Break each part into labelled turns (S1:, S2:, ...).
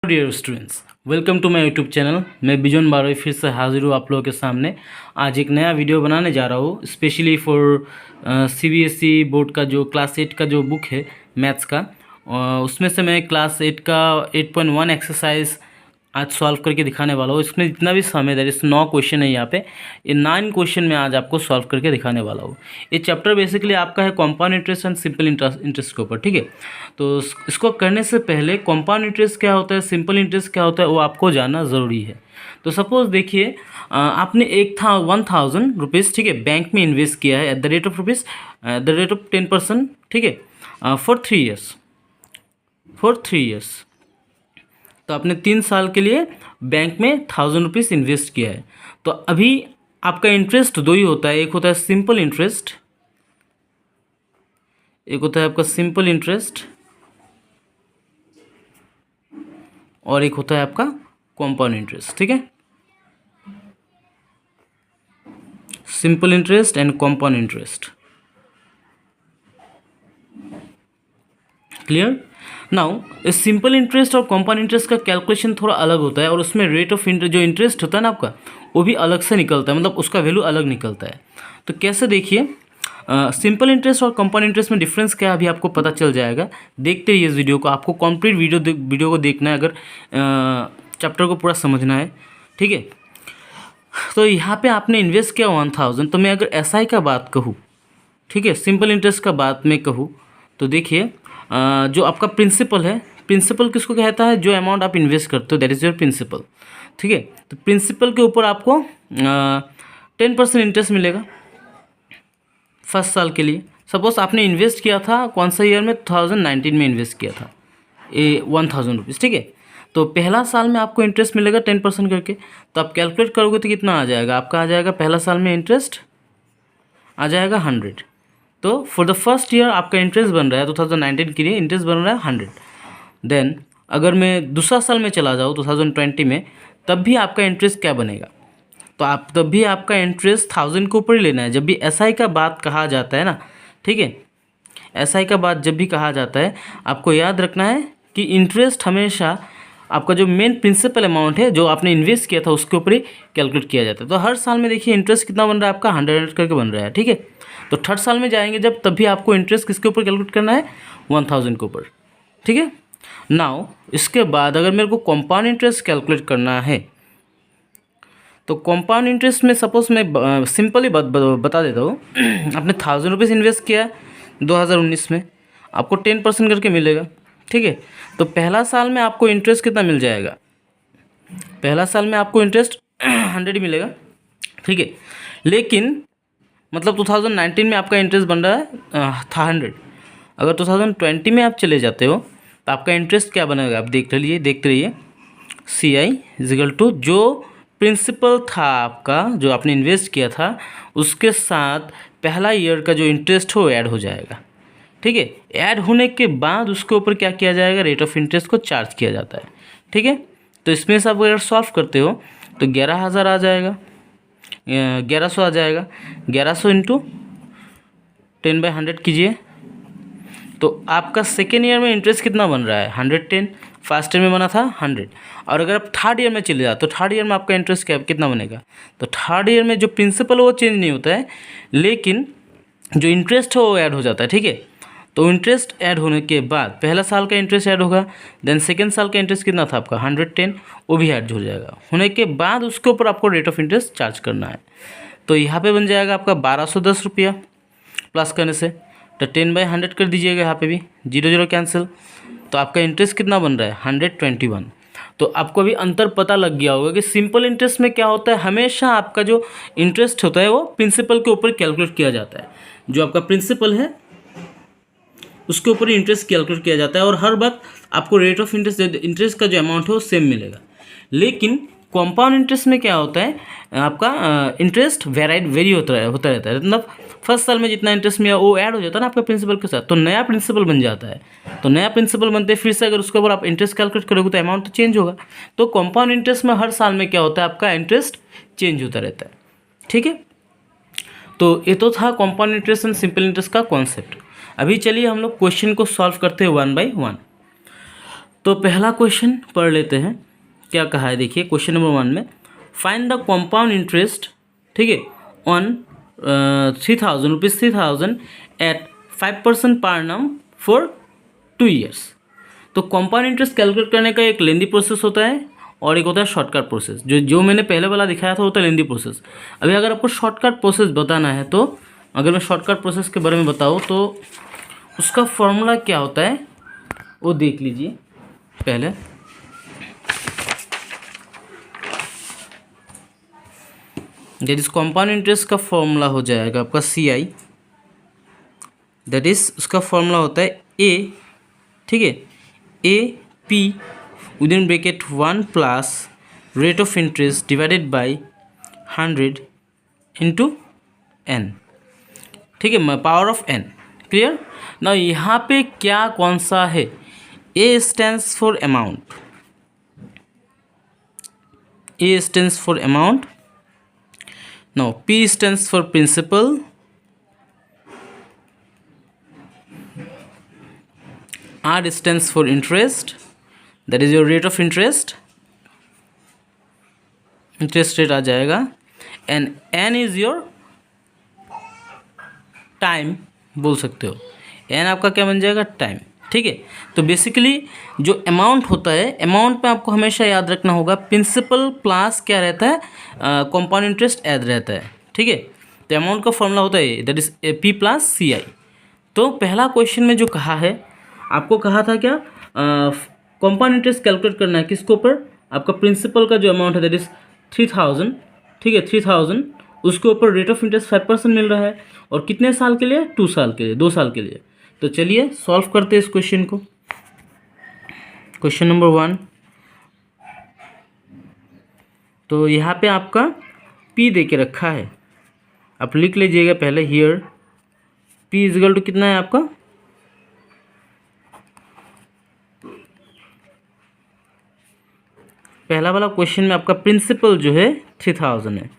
S1: Dear students, welcome to my YouTube channel. मैं बिजन बारोई फिर से हाजिर हूँ आप लोगों के सामने। आज एक नया वीडियो बनाने जा रहा हूँ स्पेशली फॉर सीबीएसई बोर्ड का जो क्लास 8 का जो बुक है मैथ्स का, उसमें से मैं क्लास 8 का 8.1 एक्सरसाइज आज सॉल्व करके दिखाने वाला हूँ। इसमें जितना भी सम है दैट इज 9 क्वेश्चन है यहाँ पे। ये 9 क्वेश्चन मैं आज आपको सॉल्व करके दिखाने वाला हूँ। ये चैप्टर बेसिकली आपका है compound interest and simple interest के ऊपर, ठीक है। तो इसको करने से पहले कॉम्पाउंड इंटरेस्ट क्या होता है, सिंपल इंटरेस्ट क्या होता है, वो आपको जानना ज़रूरी है। तो सपोज देखिए, आपने 1,000 रुपीज़, ठीक है, बैंक में इन्वेस्ट किया है एट द रेट ऑफ 10%, ठीक है, फॉर 3 ईयर्स। तो आपने 3 साल के लिए बैंक में 1,000 रुपीज़ इन्वेस्ट किया है। तो अभी आपका इंटरेस्ट दो ही होता है, एक होता है सिंपल इंटरेस्ट, एक होता है आपका सिंपल इंटरेस्ट, और एक होता है आपका कॉम्पाउंड इंटरेस्ट, ठीक है। Simple interest and compound interest, clear. Now इस सिंपल इंटरेस्ट और कॉम्पाउंड इंटरेस्ट का कैलकुलेशन थोड़ा अलग होता है, और उसमें रेट ऑफ इंटरेस्ट जो इंटरेस्ट होता है ना आपका, वो भी अलग से निकलता है, मतलब उसका वैल्यू अलग निकलता है। तो कैसे, देखिए, सिंपल इंटरेस्ट और कंपाउंड इंटरेस्ट में डिफरेंस क्या है अभी आपको पता चल जाएगा। देखते रहिए इस वीडियो को, आपको कंप्लीट वीडियो को देखना है अगर चैप्टर को पूरा समझना है, ठीक है। तो यहाँ पे आपने इन्वेस्ट किया 1,000, तो मैं अगर एसआई का बात कहूँ, ठीक है, सिंपल इंटरेस्ट का बात मैं कहूँ, तो देखिए, जो आपका प्रिंसिपल है, प्रिंसिपल किसको कहता है, जो अमाउंट आप इन्वेस्ट करते हो दैट इज़ योर प्रिंसिपल, ठीक है। तो प्रिंसिपल के ऊपर आपको 10% इंटरेस्ट मिलेगा फर्स्ट साल के लिए। सपोज आपने इन्वेस्ट किया था कौन सा ईयर में, 2019 में इन्वेस्ट किया था 1,000 रुपीज़, ठीक है। तो पहला साल में आपको इंटरेस्ट मिलेगा 10% करके। तो आप कैलकुलेट करोगे तो कितना आ जाएगा आपका, आ जाएगा पहला साल में इंटरेस्ट आ जाएगा 100। तो फॉर द फर्स्ट ईयर आपका इंटरेस्ट बन रहा है 2019 के लिए इंटरेस्ट बन रहा है 100। देन अगर मैं दूसरा साल में चला जाऊँ 2020 में, तब भी आपका इंटरेस्ट क्या बनेगा, तो आप तब भी आपका इंटरेस्ट 1,000 के ऊपर ही लेना है। जब भी एसआई का बात कहा जाता है ना, ठीक है, एसआई का बात जब भी कहा जाता है, आपको याद रखना है कि इंटरेस्ट हमेशा आपका जो मेन प्रिंसिपल अमाउंट है जो आपने इन्वेस्ट किया था उसके ऊपर ही कैलकुलेट किया जाता है। तो हर साल में देखिए इंटरेस्ट कितना बन रहा है आपका, 100 करके बन रहा है, ठीक है। तो थर्ड साल में जाएंगे जब, तब भी आपको इंटरेस्ट किसके ऊपर कैलकुलेट करना है, 1,000 के ऊपर, ठीक है। नाउ इसके बाद अगर मेरे को कंपाउंड इंटरेस्ट कैलकुलेट करना है, तो कंपाउंड इंटरेस्ट में सपोज मैं सिंपली बता देता हूँ आपने 1,000 रुपीज़ इन्वेस्ट किया 2019 में, आपको 10% करके मिलेगा, ठीक है। तो पहला साल में आपको इंटरेस्ट कितना मिल जाएगा, पहला साल में आपको इंटरेस्ट 100 ही मिलेगा, ठीक है। लेकिन मतलब 2019 में आपका इंटरेस्ट बन रहा है था 100। अगर 2020 में आप चले जाते हो तो आपका इंटरेस्ट क्या बनेगा, आप देखते रहिए CI = जो प्रिंसिपल था आपका, जो आपने इन्वेस्ट किया था, उसके साथ पहला ईयर का जो इंटरेस्ट हो ऐड हो जाएगा, ठीक है। ऐड होने के बाद उसके ऊपर क्या किया जाएगा, रेट ऑफ इंटरेस्ट को चार्ज किया जाता है, ठीक है। तो इसमें से आप अगर सॉल्व करते हो तो 11,000 आ जाएगा, 1100 आ जाएगा। 1100 इंटू 10/100 कीजिए, तो आपका सेकेंड ईयर में इंटरेस्ट कितना बन रहा है, 110। फर्स्ट ईयर में बना था 100। और अगर आप थर्ड ईयर में चले जाओ तो थर्ड ईयर में आपका इंटरेस्ट कितना बनेगा, तो थर्ड ईयर में जो प्रिंसिपल है वो चेंज नहीं होता है, लेकिन जो इंटरेस्ट है वो ऐड हो जाता है, ठीक है। तो इंटरेस्ट ऐड होने के बाद पहला साल का इंटरेस्ट ऐड होगा, देन सेकेंड साल का इंटरेस्ट कितना था आपका 110, वो भी ऐड हो जाएगा। होने के बाद उसके ऊपर आपको रेट ऑफ इंटरेस्ट चार्ज करना है। तो यहाँ पे बन जाएगा आपका 1,210 रुपया प्लस करने से। तो 10/100 कर दीजिएगा, यहाँ पे भी 0 कैंसिल। तो आपका इंटरेस्ट कितना बन रहा है, 121। तो आपको अभी अंतर पता लग गया होगा कि सिंपल इंटरेस्ट में क्या होता है, हमेशा आपका जो इंटरेस्ट होता है वो प्रिंसिपल के ऊपर कैलकुलेट किया जाता है। जो आपका प्रिंसिपल है उसके ऊपर इंटरेस्ट कैलकुलेट किया जाता है, और हर वक्त आपको रेट ऑफ इंटरेस्ट का जो अमाउंट है वो सेम मिलेगा। लेकिन कंपाउंड इंटरेस्ट में क्या होता है, आपका इंटरेस्ट वेरी होता रहता है, मतलब फर्स्ट साल में जितना इंटरेस्ट मिला वो ऐड हो जाता है ना आपका प्रिंसिपल के साथ, तो नया प्रिंसिपल बन जाता है। तो नया प्रिंसिपल बनते फिर से अगर उसके ऊपर आप इंटरेस्ट कैलकुलेट करोगे तो अमाउंट तो चेंज होगा। तो कंपाउंड इंटरेस्ट में हर साल में क्या होता है, आपका इंटरेस्ट चेंज होता रहता है, ठीक है। तो ये तो था compound interest and simple interest का कॉन्सेप्ट। अभी चलिए हम लोग क्वेश्चन को सॉल्व करते हैं 1 by 1। तो पहला क्वेश्चन पढ़ लेते हैं, क्या कहा है देखिए। क्वेश्चन नंबर 1 में फाइंड द कंपाउंड इंटरेस्ट, ठीक है, ऑन 3000 रुपीज़ 3000 एट 5% पर annum फॉर 2 years। तो कंपाउंड इंटरेस्ट कैलकुलेट करने का एक लेंदी प्रोसेस होता है और एक होता है शॉर्टकट प्रोसेस। जो मैंने पहले वाला दिखाया था होता है लेंदी प्रोसेस। अभी अगर आपको शॉर्टकट प्रोसेस बताना है, तो अगर मैं शॉर्टकट प्रोसेस के बारे में बताऊँ तो उसका फॉर्मूला क्या होता है वो देख लीजिए पहले। दैट इज कंपाउंड इंटरेस्ट का फॉर्मूला हो जाएगा आपका CI, दैट इज उसका फॉर्मूला होता है ए, ठीक है, AP within bracket 1 plus rate of interest divided by 100 into n, ठीक है, पावर ऑफ n। क्लियर ना। यहाँ पे क्या कौन सा है, A stands for amount, A stands for amount, now P stands for principal, R stands for interest, that is your rate of interest, interest rate आ जाएगा, and N is your time बोल सकते हो। N आपका क्या बन जाएगा, time, ठीक है। तो बेसिकली जो अमाउंट होता है, अमाउंट में आपको हमेशा याद रखना होगा प्रिंसिपल प्लस क्या रहता है, कंपाउंड इंटरेस्ट ऐड रहता है, ठीक है। तो अमाउंट का फॉर्मूला होता है that is P plus CI। तो पहला क्वेश्चन में जो कहा है, आपको कहा था क्या, कंपाउंड इंटरेस्ट कैलकुलेट करना है किसके ऊपर, आपका प्रिंसिपल का जो अमाउंट है दैट इज 3000, ठीक है, 3000, उसके ऊपर रेट ऑफ इंटरेस्ट 5% मिल रहा है और कितने साल के लिए, 2 साल के लिए, 2 साल के लिए। तो चलिए सॉल्व करते हैं इस क्वेश्चन को। क्वेश्चन नंबर 1, तो यहाँ पे आपका P दे के रखा है, आप लिख लीजिएगा पहले here P is equal to कितना है आपका, पहला वाला क्वेश्चन में आपका प्रिंसिपल जो है 3000 है,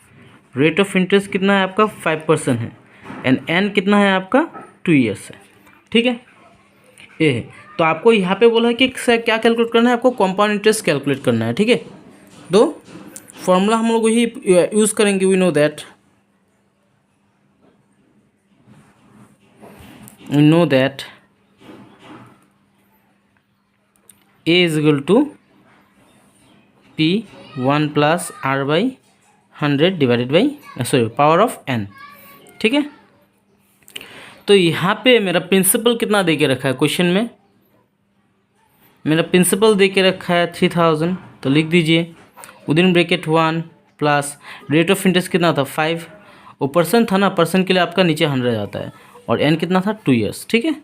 S1: रेट ऑफ इंटरेस्ट कितना है आपका 5% है, एंड N कितना है आपका 2 years है, ठीक है, ये है। तो आपको यहाँ पे बोला है कि क्या कैलकुलेट करना है, आपको कंपाउंड इंटरेस्ट कैलकुलेट करना है, ठीक है। तो फॉर्मूला हम लोग ही यूज़ करेंगे, we know that A is equal to P 1 plus R by 100 divided by power of N, ठीक है। तो यहाँ पे मेरा प्रिंसिपल कितना दे के रखा है क्वेश्चन में, मेरा प्रिंसिपल दे के रखा है 3000, तो लिख दीजिए within bracket 1 plus rate of interest कितना था 5, वो परसेंट था ना, परसेंट के लिए आपका नीचे 100 आता है, और N कितना था 2 years, ठीक है।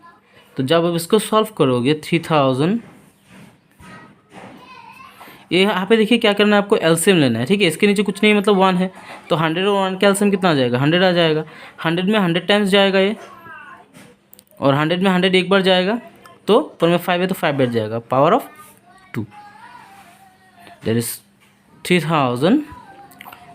S1: तो जब आप इसको सॉल्व करोगे 3000, ये यहाँ पे देखिए क्या करना है, आपको एलसीएम लेना है, ठीक है। इसके नीचे कुछ नहीं, मतलब 1 है, तो 100 और 1 का एलसीएम कितना आ जाएगा, 100 आ जाएगा। 100 में 100 टाइम्स जाएगा ये, और 100 में 100 एक बार जाएगा, तो पर में 5 है तो 5 बैठ जाएगा, पावर ऑफ 2, दैट इज 3000।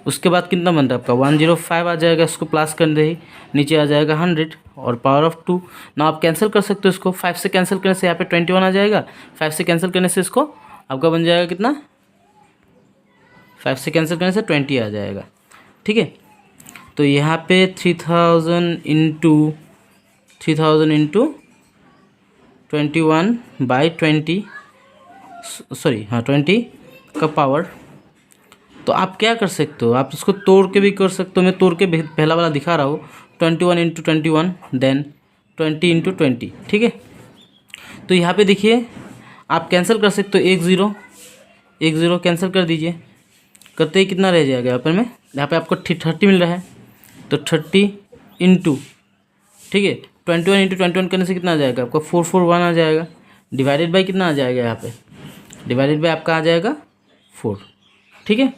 S1: उसके बाद कितना बन रहा है आपका 105 आ जाएगा, इसको प्लस कर दे, नीचे आ जाएगा 100 और पावर ऑफ 2। ना आप कैंसिल कर सकते हो इसको, 5 से कैंसिल करने से यहाँ पे 21 आ जाएगा, 5 से कैंसिल करने से इसको आपका बन जाएगा कितना, 5 से कैंसिल करने से 20 आ जाएगा, ठीक है। तो यहाँ पे 3000 इंटू 21 बाई 20, सॉरी हाँ 20 का पावर। तो आप क्या कर सकते हो, आप इसको तोड़ के भी कर सकते हो, मैं तोड़ के पहला वाला दिखा रहा हूँ, 21 इंटू 21 देन 20 इंटू 20, ठीक है। तो यहाँ पे देखिए आप कैंसिल कर सकते हो, 1 0 कैंसिल कर दीजिए, करते ही कितना रह जाएगा यहाँ पर में, यहाँ पे आपको 30 मिल रहा है, तो 30 इंटू, ठीक है, 21 इंटू 21 करने से कितना आ जाएगा आपका 441 आ जाएगा, डिवाइडेड बाई कितना आ जाएगा, यहाँ पे डिवाइडेड बाई आपका आ जाएगा 4, ठीक है।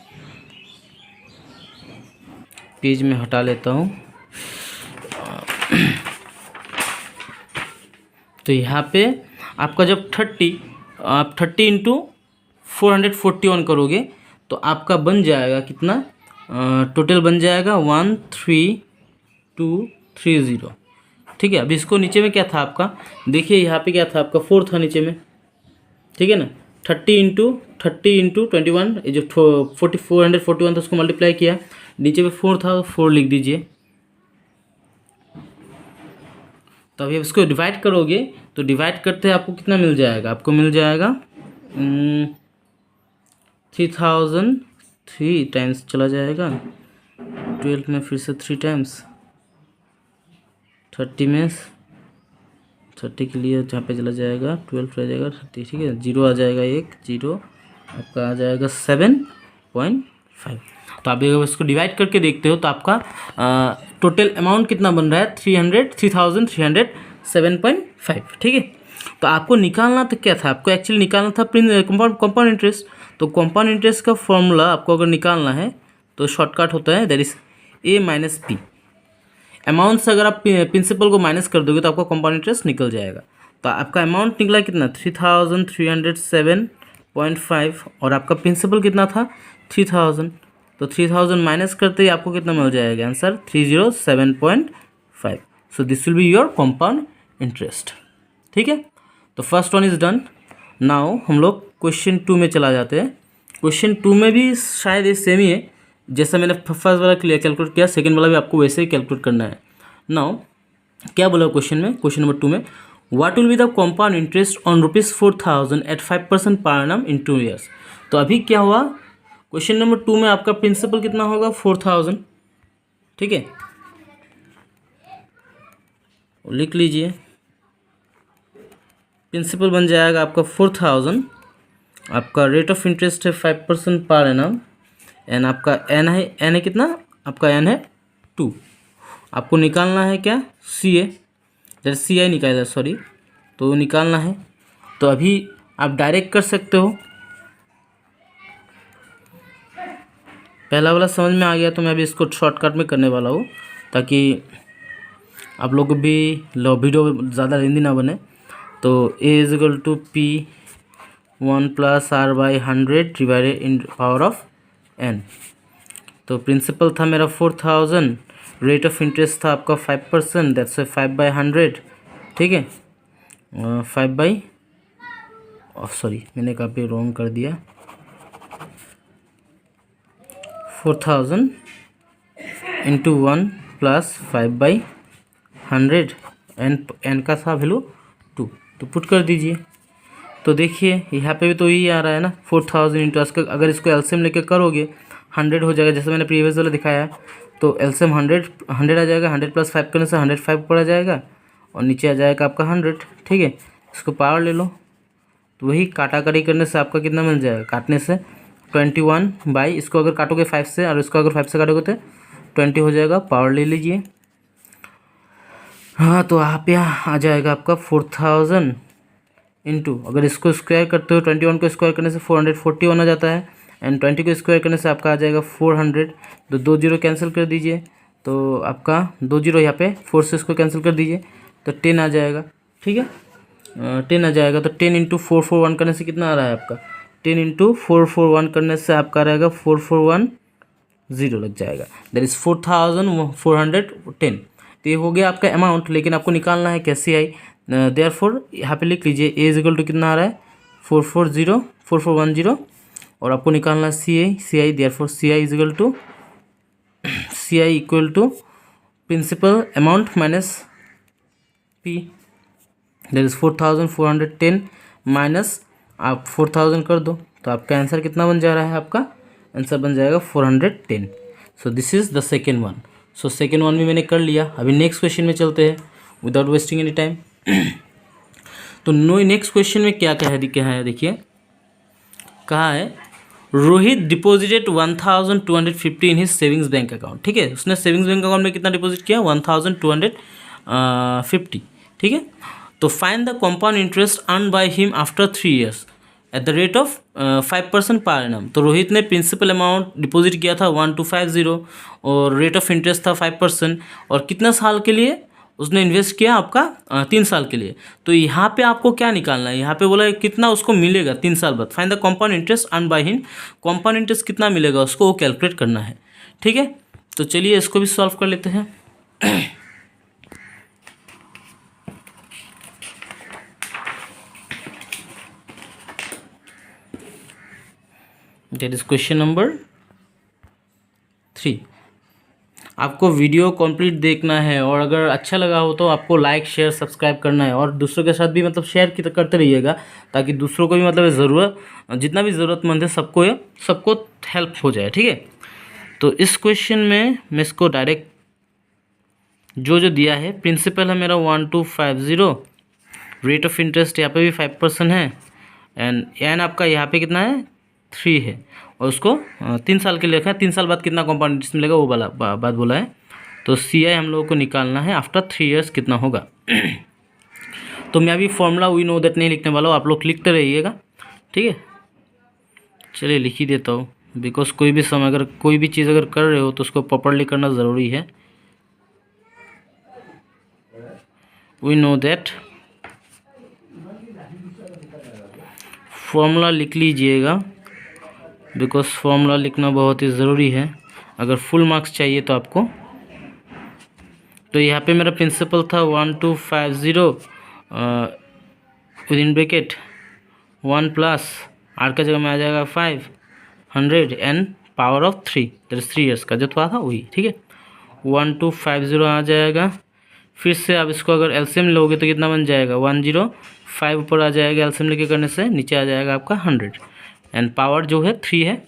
S1: पेज में हटा लेता हूँ। तो यहाँ पे आपका जब 30 इंटू 441 करोगे तो आपका बन जाएगा कितना, टोटल बन जाएगा 13230, ठीक है। अब इसको नीचे में क्या था आपका, देखिए यहाँ पे क्या था आपका 4 था नीचे में, ठीक है ना। 30 इंटू 21, ये जो 441 था उसको मल्टीप्लाई किया, नीचे पे 4 था, 4 लिख दीजिए। तो अभी इसको डिवाइड करोगे तो डिवाइड करते आपको कितना मिल जाएगा, आपको मिल जाएगा 3000, 3 टाइम्स चला जाएगा 12 में, फिर से 3 टाइम्स 30 में, 30 के लिए जहाँ पे चला जाएगा 12 रह जाएगा 30, ठीक है, 0 आ जाएगा, 1 0, आपका आ जाएगा 7.5। तो आप अगर इसको डिवाइड करके देखते हो तो आपका टोटल अमाउंट कितना बन रहा है, 3307.5, ठीक है। तो आपको निकालना तो क्या था, आपको एक्चुअली निकालना था कंपाउंड इंटरेस्ट। तो कंपाउंड इंटरेस्ट का फॉर्मूला आपको अगर निकालना है तो शॉर्टकट होता है, that is a minus P. Amount से अगर आप प्रिंसिपल को माइनस कर दोगे तो आपका कंपाउंड इंटरेस्ट निकल जाएगा। तो आपका अमाउंट निकला कितना, 3307.5, और आपका प्रिंसिपल कितना था 3000। तो 3000 माइनस करते ही आपको कितना मिल जाएगा answer, 307.5। So this will be your compound interest, ठीक है। तो first one is done. Now हम लोग क्वेश्चन 2 में चला जाते हैं। क्वेश्चन 2 में भी शायद ये सेम ही है, जैसा मैंने फर्स्ट वाला क्लियर कैलकुलेट किया, सेकंड वाला भी आपको वैसे ही कैलकुलेट करना है। नाउ क्या बोला क्वेश्चन में, क्वेश्चन नंबर 2 में, what will be the compound interest on ₹4000 at 5% per annum in 2 years. तो अभी क्या हुआ, क्वेश्चन नंबर 2 में आपका प्रिंसिपल कितना होगा 4000, ठीक है, लिख लीजिए। प्रिंसिपल बन जाएगा आपका 4000, आपका रेट ऑफ इंटरेस्ट है 5% पर एनम, एन आपका एन है कितना, आपका एन है 2। आपको निकालना है क्या, सी ए, जैसे सी आई निकाला, सॉरी, तो निकालना है। तो अभी आप डायरेक्ट कर सकते हो, पहला वाला समझ में आ गया तो मैं अभी इसको शॉर्टकट में करने वाला हूँ, ताकि आप लोग को भी वीडियो ज़्यादा लेंदी ना बने। तो A is equal to P 1 + r/100 divided in power of n। तो प्रिंसिपल था मेरा 4000, रेट ऑफ इंटरेस्ट था आपका 5%, दैट्स 5/100, ठीक है, 5 सॉरी मैंने काफ़ी रॉन्ग कर दिया, 4000 इंटू 1 + 5/100, एन का था वैल्यू 2, तो पुट कर दीजिए। तो देखिए यहाँ पे भी तो यही आ रहा है ना, 4000 इंटू, अगर इसको एलसीएम लेके करोगे 100 हो जाएगा, जैसे मैंने प्रीवियस वाला दिखाया है। तो एलसीएम 100 आ जाएगा, 100 + 5 करने से 105 पर आ जाएगा, और नीचे आ जाएगा आपका 100, ठीक है। इसको पावर ले लो, तो वही काटाकारी करने से आपका कितना मिल जाएगा, काटने से 21 बाई, इसको अगर काटोगे 5 से और इसको अगर 5 से काटोगे तो 20 हो जाएगा, पावर ले लीजिए। हाँ, तो आप यहाँ आ जाएगा आपका 4000 इंटू, अगर इसको स्क्वायर करते हो 21 को स्क्वायर करने से 441 आ जाता है, एंड 20 को स्क्वायर करने से आपका आ जाएगा 400। तो 2 0 कैंसिल कर दीजिए, तो आपका 2 0 यहाँ पे 4 से इसको कैंसिल कर दीजिए, तो 10 आ जाएगा, ठीक है, 10 आ जाएगा। तो 10 इंटू 441 करने से कितना आ रहा है आपका, 10 इंटू 441 करने से आपका रहेगा 4410 लग जाएगा, दैट इज़ 4410। तो ये हो गया आपका अमाउंट, लेकिन आपको निकालना है कैसे आई, देयरफॉर यहाँ पे लिख लीजिए ए इज इक्वल टू कितना आ रहा है 4410, और आपको निकालना है C I, therefore C I is equal to principal amount minus P, that is 4410 minus आप 4000 कर दो, तो आपका आंसर कितना बन जा रहा है, आपका आंसर बन जाएगा 410। सो this is the second one. So second one भी मैंने कर लिया। अभी नेक्स्ट क्वेश्चन में चलते हैं विदाउट वेस्टिंग एनी टाइम। तो नेक्स्ट क्वेश्चन में क्या है देखिए, कहा है Rohit deposited 1250 in his savings bank account, ठीक है, उसने सेविंग्स बैंक अकाउंट में कितना डिपॉजिट किया 1250, ठीक है। तो find the compound interest earn by him after 3 years eight the rate of 5% per annum. तो रोहित ने प्रिंसिपल अमाउंट डिपॉजिट किया था 1250, और रेट ऑफ इंटरेस्ट था 5%, और कितना साल के लिए उसने इन्वेस्ट किया, आपका 3 साल के लिए। तो यहाँ पे आपको क्या निकालना है, यहाँ पे बोला है कितना उसको मिलेगा 3 साल बाद, find the compound interest earn by him, compound interest कितना मिलेगा उसको वो कैलकुलेट करना है, ठीक है। तो चलिए इसको भी सॉल्व कर लेते हैं। That is question number 3। आपको वीडियो कंप्लीट देखना है और अगर अच्छा लगा हो तो आपको लाइक शेयर सब्सक्राइब करना है और दूसरों के साथ भी मतलब शेयर करते रहिएगा, ताकि दूसरों को भी मतलब ज़रूरत, जितना भी ज़रूरतमंद है सबको हेल्प हो जाए। ठीक है, तो इस क्वेश्चन में मैं इसको डायरेक्ट जो दिया है, प्रिंसिपल है मेरा 1250, रेट ऑफ इंटरेस्ट यहाँ पे भी 5% है, एंड एन आपका यहाँ पे कितना है 3 है, और उसको 3 साल के लिए रखा है। 3 साल बाद कितना कंपाउंड इंटरेस्ट मिलेगा वो वाला बात बोला है। तो सी आई हम लोगों को निकालना है आफ्टर 3 ईयर्स कितना होगा। तो मैं अभी फॉर्मूला वी नो दैट नहीं लिखने वाला हूँ, आप लोग लिखते रहिएगा। ठीक है, चलिए लिख ही देता हूँ, बिकॉज कोई भी समय अगर कोई भी चीज़ अगर कर रहे हो तो उसको प्रॉपरली करना ज़रूरी है। वी नो दैट, फॉर्मूला लिख लीजिएगा, बिकॉज फॉर्मूला लिखना बहुत ही ज़रूरी है अगर फुल मार्क्स चाहिए तो आपको। तो यहाँ पे मेरा प्रिंसिपल था 1250 within bracket 1 plus R का जगह में आ जाएगा 500 and power of 3, that is 3 years का जो था वही। ठीक है, 1250 आ जाएगा। फिर से आप इसको अगर एलसीएम लोगे तो कितना बन जाएगा 105 ऊपर आ जाएगा, एलसीएम लेके करने से नीचे आ जाएगा आपका 100 एंड पावर जो है 3 है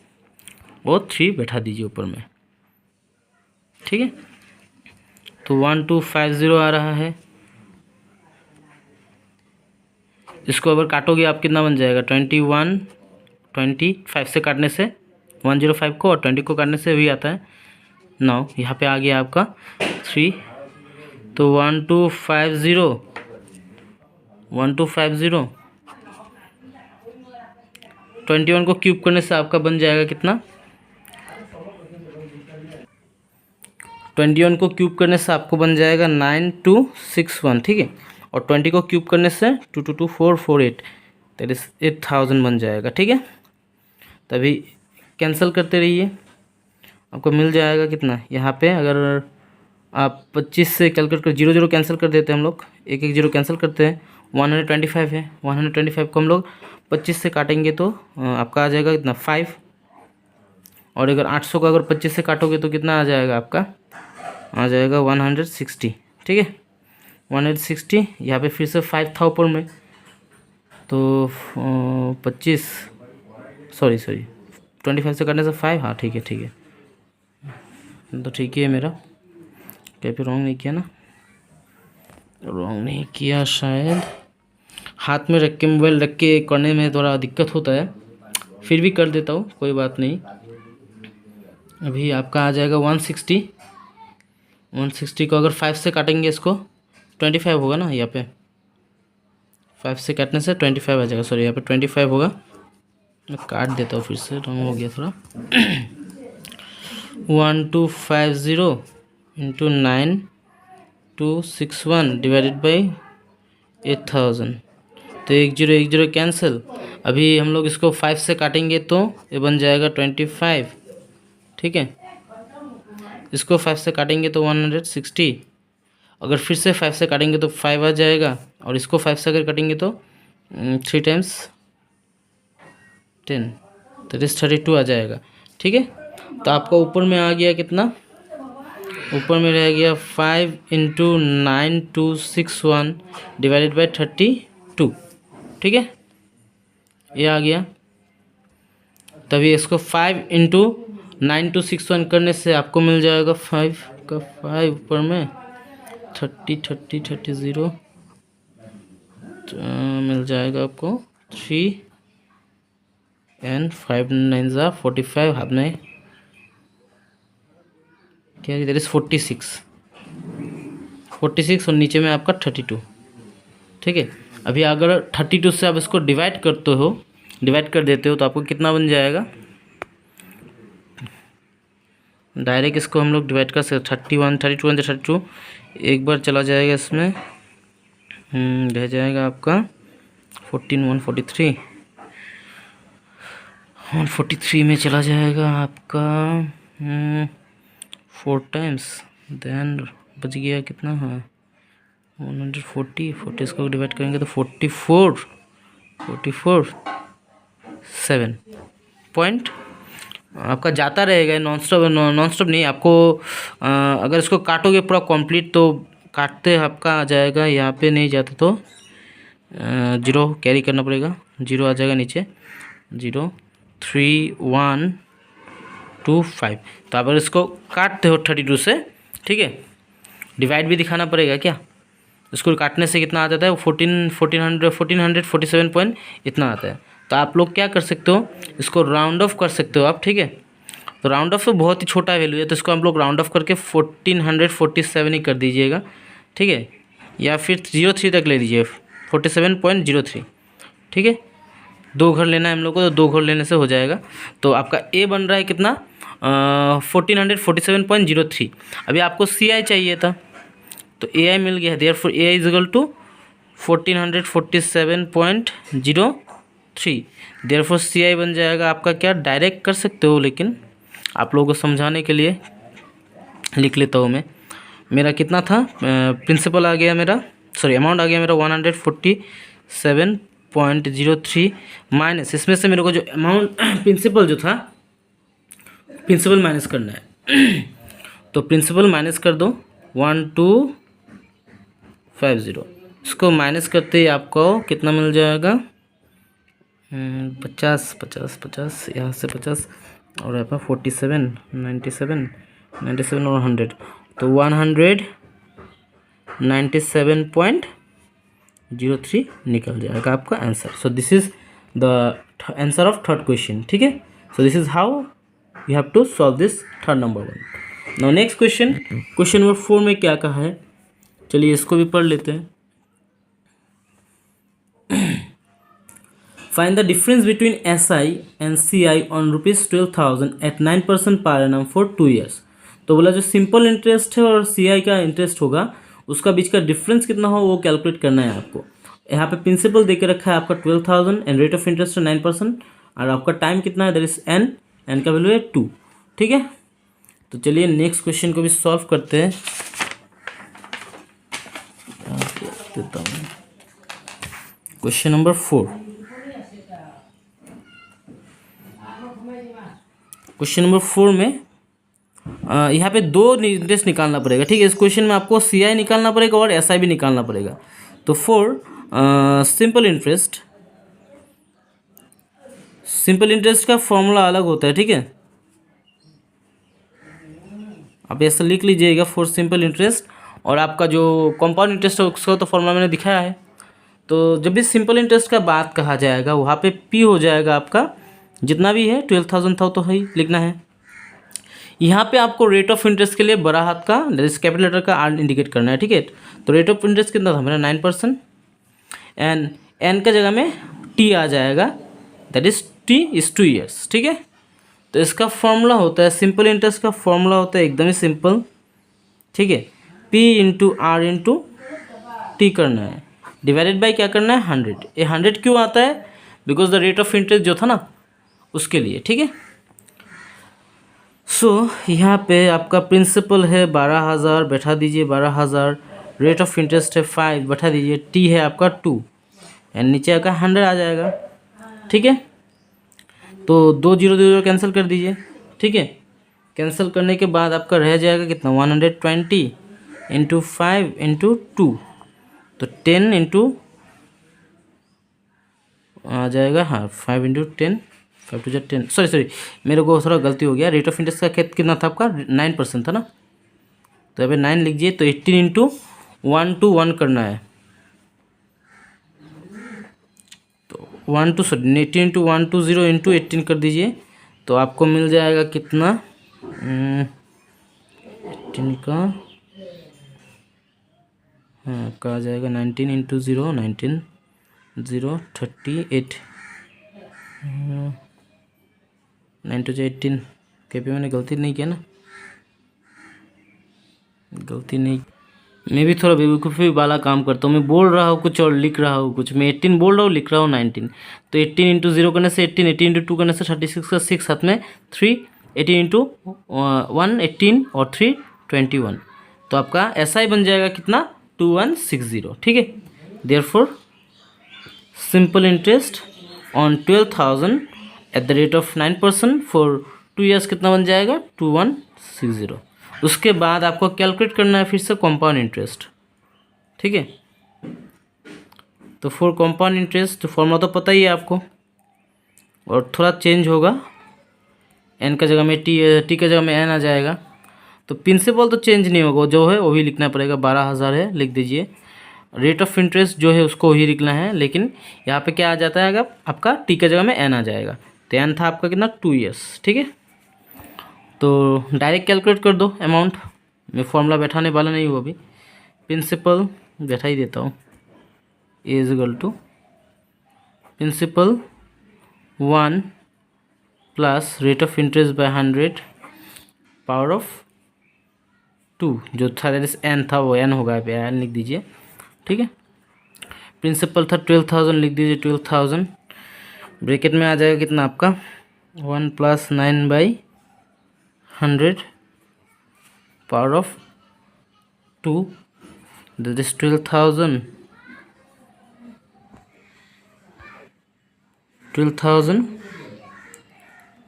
S1: वो 3 बैठा दीजिए ऊपर में। ठीक है, तो 1250 आ रहा है। इसको अगर काटोगे आप कितना बन जाएगा 25 से काटने से 105 को और 20 को काटने से भी आता है 9। यहाँ पे आ गया आपका 3, तो 1250 21 को क्यूब करने से आपका बन जाएगा कितना 21 को क्यूब करने से आपको बन जाएगा 9261। ठीक है, और 20 को क्यूब करने से 222448, दैट इज 8000 बन जाएगा। ठीक है, तभी कैंसिल करते रहिए, आपको मिल जाएगा कितना। यहाँ पे अगर आप 25 से कैलकुलेट कर 0 कैंसिल कर देते हैं हम लोग, एक 0 कैंसिल करते हैं, 125 है। 125 को हम लोग 25 से काटेंगे तो आपका आ जाएगा कितना 5, और अगर 800 को अगर 25 से काटोगे तो कितना आ जाएगा आपका आ जाएगा 160। ठीक है, 160। यहाँ पे फिर से 5 था ऊपर में, तो 25 सॉरी 25 से काटने से 5, हाँ ठीक है तो ठीक ही है मेरा। क्या फिर रॉन्ग नहीं किया ना, रॉन्ग नहीं किया शायद। हाथ में रख के मोबाइल रख के करने में थोड़ा दिक्कत होता है, फिर भी कर देता हूँ, कोई बात नहीं। अभी आपका आ जाएगा 160 को अगर 5 से काटेंगे इसको 25 होगा ना, यहाँ पे 5 से काटने से 25 आ जाएगा, सॉरी यहाँ पे 25 होगा। मैं काट देता हूँ फिर से, रॉन्ग हो गया थोड़ा। 1250 इंटू 9261 डिवाइडेड बाई 8000, तो 1010 कैंसिल। अभी हम लोग इसको 5 से काटेंगे तो ये बन जाएगा 25। ठीक है, इसको 5 से काटेंगे तो 160, अगर फिर से 5 से काटेंगे तो 5 आ जाएगा, और इसको 5 से अगर काटेंगे तो 3 टाइम्स 10, दैट इज 32 आ जाएगा। ठीक है, तो आपका ऊपर में आ गया कितना, ऊपर में रह गया 5 इंटू 9261 डिवाइडेड बाई 32। ठीक है, ये आ गया। तभी इसको 5 इंटू 9261 करने से आपको मिल जाएगा 5 का 5 ऊपर में 30 तो मिल जाएगा आपको 3 एंड 5 9 जा 45, हाथ में क्या इधर इज 46 और नीचे में आपका 32। ठीक है, अभी अगर 32 से आप इसको डिवाइड कर देते हो तो आपको कितना बन जाएगा, डायरेक्ट इसको हम लोग डिवाइड कर सकते 32 एक बार चला जाएगा इसमें, रह जाएगा आपका 143 में चला जाएगा आपका 4 टाइम्स, देन बच गया कितना, हाँ 140 इसको डिवाइड करेंगे तो 44 7.5 आपका जाता रहेगा, नॉन स्टॉप नॉन स्टॉप नहीं आपको। अगर इसको काटोगे पूरा कंप्लीट तो काटते आपका आ जाएगा, यहाँ पे नहीं जाता तो जीरो कैरी करना पड़ेगा, जीरो आ जाएगा नीचे, 0 3 1 2 5। तो अगर इसको काटते हो 32 से, ठीक है, डिवाइड भी दिखाना पड़ेगा क्या, इसको काटने से कितना आ जाता है, वो 1447 पॉइंट इतना आता है। तो आप लोग क्या कर सकते हो, इसको राउंड ऑफ कर सकते हो आप, ठीक है। तो राउंड ऑफ तो बहुत ही छोटा वैल्यू है, तो इसको हम लोग राउंड ऑफ करके 1447 ही कर दीजिएगा, ठीक है, या फिर 03 तक ले लीजिए, 47.03, ठीक है। 2 घर लेना है हम लोग को, तो 2 घर लेने से हो जाएगा। तो आपका ए बन रहा है कितना, 1447.03। अभी आपको सी आई चाहिए था, तो ए आई मिल गया है, therefore A I is equal to 1447.03। Therefore C I बन जाएगा आपका क्या, डायरेक्ट कर सकते हो, लेकिन आप लोगों को समझाने के लिए लिख लेता हूँ मैं। मेरा कितना था, प्रिंसिपल आ गया मेरा, सॉरी अमाउंट आ गया मेरा 147.03 माइनस, इसमें से मेरे को जो अमाउंट प्रिंसिपल जो था, प्रिंसिपल माइनस करना है। तो प्रिंसिपल माइनस कर दो 1250, इसको माइनस करते ही आपको कितना मिल जाएगा, 50 50 50, यहाँ से 50 और यहाँ पर 47 97 97 और 100, तो 197.03 निकल जाएगा आपका answer. So this is the answer of third question, ठीक है। So this is how you have to solve this third number 1। Now next question, question number 4 में क्या कहा है, चलिए इसको भी पढ़ लेते हैं। Find the difference between SI and CI on ₹12,000 at 9% per annum for 2 years. तो बोला जो सिंपल इंटरेस्ट है और CI का इंटरेस्ट होगा, उसका बीच का डिफरेंस कितना हो वो कैलकुलेट करना है आपको। यहाँ पे प्रिंसिपल दे के रखा है आपका 12,000 एंड रेट ऑफ इंटरेस्ट है 9%, और आपका टाइम कितना है, दैट इज n का वैल्यू है 2, ठीक है। तो चलिए नेक्स्ट क्वेश्चन को भी सॉल्व करते हैं। क्वेश्चन नंबर 4, क्वेश्चन नंबर 4 में यहाँ पे 2 इंटरेस्ट निकालना पड़ेगा, ठीक है। इस क्वेश्चन में आपको CI निकालना पड़ेगा और SI भी निकालना पड़ेगा। तो फॉर सिंपल इंटरेस्ट का फॉर्मूला अलग होता है, ठीक है। आप ऐसा लिख लीजिएगा फॉर सिंपल इंटरेस्ट, और आपका जो कंपाउंड इंटरेस्ट है उसका तो फॉर्मूला मैंने दिखाया है। तो जब भी सिंपल इंटरेस्ट का बात कहा जाएगा, वहाँ पे P हो जाएगा आपका जितना भी है, 12,000 था तो ही लिखना है। यहाँ पे आपको रेट ऑफ इंटरेस्ट के लिए बड़ा हाथ का कैपिटल लेटर का R इंडिकेट करना है, ठीक है। तो रेट ऑफ इंटरेस्ट कितना था मेरा, 9%, एंड N का जगह में T आ जाएगा, that is T is 2 years, ठीक है। तो इसका फॉर्मूला होता है, सिंपल इंटरेस्ट का फॉर्मूला होता है एकदम ही सिंपल, ठीक है। P into R into T करना है, डिवाइडेड बाई क्या करना है, 100। ये 100 क्यों आता है, because the rate of interest जो था ना उसके लिए, ठीक है। सो यहाँ पे आपका प्रिंसिपल है 12,000, बैठा दीजिए 12,000, रेट ऑफ इंटरेस्ट है 5, बैठा दीजिए, T है आपका 2, एंड नीचे आपका 100 आ जाएगा, ठीक है। तो 2 0 0 कैंसिल कर दीजिए, ठीक है। कैंसिल करने के बाद आपका रह जाएगा कितना, 120 इंटू 5 इंटू 2, तो 10 इंटू आ जाएगा, हाँ 5 इंटू 10, 5 टू 10, सॉरी मेरे को थोड़ा गलती हो गया। रेट ऑफ इंटरेस्ट का कितना था आपका, 9% था ना, तो यहाँ पे 9 लीजिए। तो 18 इंटू 1 to 1 करना है, तो 18 इंटू 1 to 0 इंटू 18 कर दीजिए, तो आपको मिल जाएगा कितना, 18 का, हाँ आपका आ जाएगा 19 इंटू 0 19 0 38, 9 to 18। KP मैंने गलती नहीं किया ना, गलती नहीं, मैं भी थोड़ा बेवकूफ़ी वाला काम करता हूँ, मैं बोल रहा हूँ कुछ और लिख रहा हूँ कुछ, मैं 18 बोल रहा हूँ लिख रहा हूँ 19। तो 18 इंटू 0 करने से 18, 18 इंटू 2 करने से 36 का 6 हाथ में 3, 18 इंटू 1 18 और 3 21, तो आपका SI बन जाएगा कितना, 2160, ठीक है। Therefore simple interest on 12,000 at the rate of 9% for 2 years कितना बन जाएगा 2160। उसके बाद आपको कैलकुलेट करना है फिर से कंपाउंड इंटरेस्ट, ठीक है। तो फॉर कंपाउंड इंटरेस्ट तो फॉर्मूला तो पता ही है आपको, और थोड़ा चेंज होगा, एन का जगह में टी का जगह में एन आ जाएगा। तो प्रिंसिपल तो चेंज नहीं होगा, जो है वो भी लिखना पड़ेगा, 12,000 है लिख दीजिए। रेट ऑफ इंटरेस्ट जो है उसको ही लिखना है, लेकिन यहाँ पे क्या आ जाता है, अगर आपका टी का जगह में एन आ जाएगा। तो एन था आपका कितना 2 ईयर्स, ठीक है। तो डायरेक्ट कैलकुलेट कर दो अमाउंट, मैं फॉर्मूला बैठाने वाला नहीं हूँ अभी, प्रिंसिपल बैठा ही देता हूँ। A is equal to principal 1 plus rate of interest by 100 power of 2, जो था एन था वो एन होगा, पे एन लिख दीजिए, ठीक है। प्रिंसिपल था 12,000 लिख दीजिए, 12,000 ब्रैकेट में आ जाएगा कितना आपका 1 + 9/100 power of 2, that is 12,000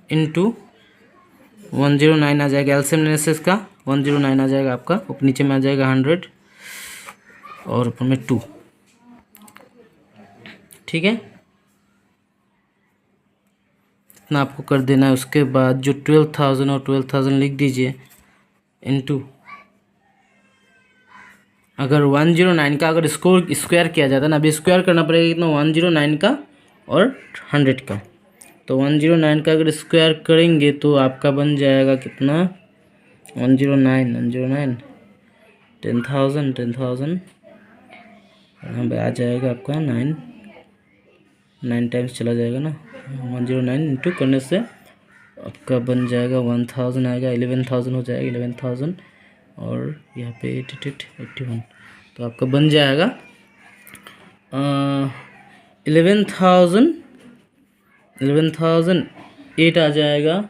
S1: into 109 आ जाएगा, एलसीएम लेने से इसका 109 आ जाएगा आपका, ऊपर नीचे में आ जाएगा 100 और ऊपर में 2, ठीक है। इतना आपको कर देना है। उसके बाद जो 12,000 और 12,000 लिख दीजिए इनटू, अगर 109 का अगर स्क्वायर किया जाता है ना, अभी स्क्वायर करना पड़ेगा कितना 109 का और 100 का। तो 109 का अगर स्क्वायर करेंगे तो आपका बन जाएगा कितना 109 10,000 यहाँ पे आ जाएगा आपका 9 टाइम्स चला जाएगा ना, 109 इंटू करने से आपका बन जाएगा 1000 आएगा, 11,000 हो जाएगा, 11,000 और यहाँ पे 81, तो आपका बन जाएगा 11,008 आ जाएगा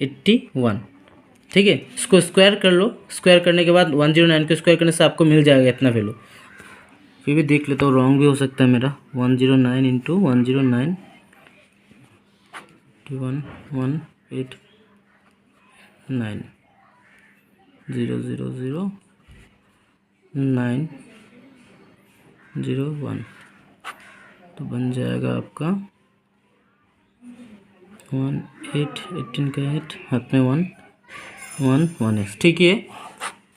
S1: 81, ठीक है। इसको स्क्वायर कर लो, स्क्वायर करने के बाद 109 को स्क्वायर करने से आपको मिल जाएगा इतना वैल्यू। फिर भी देख लेता हूँ, रॉन्ग भी हो सकता है मेरा। 109 इंटू 109 21,189 000,901, तो बन जाएगा आपका 18 का 8 हाथ में 1 ठीक है,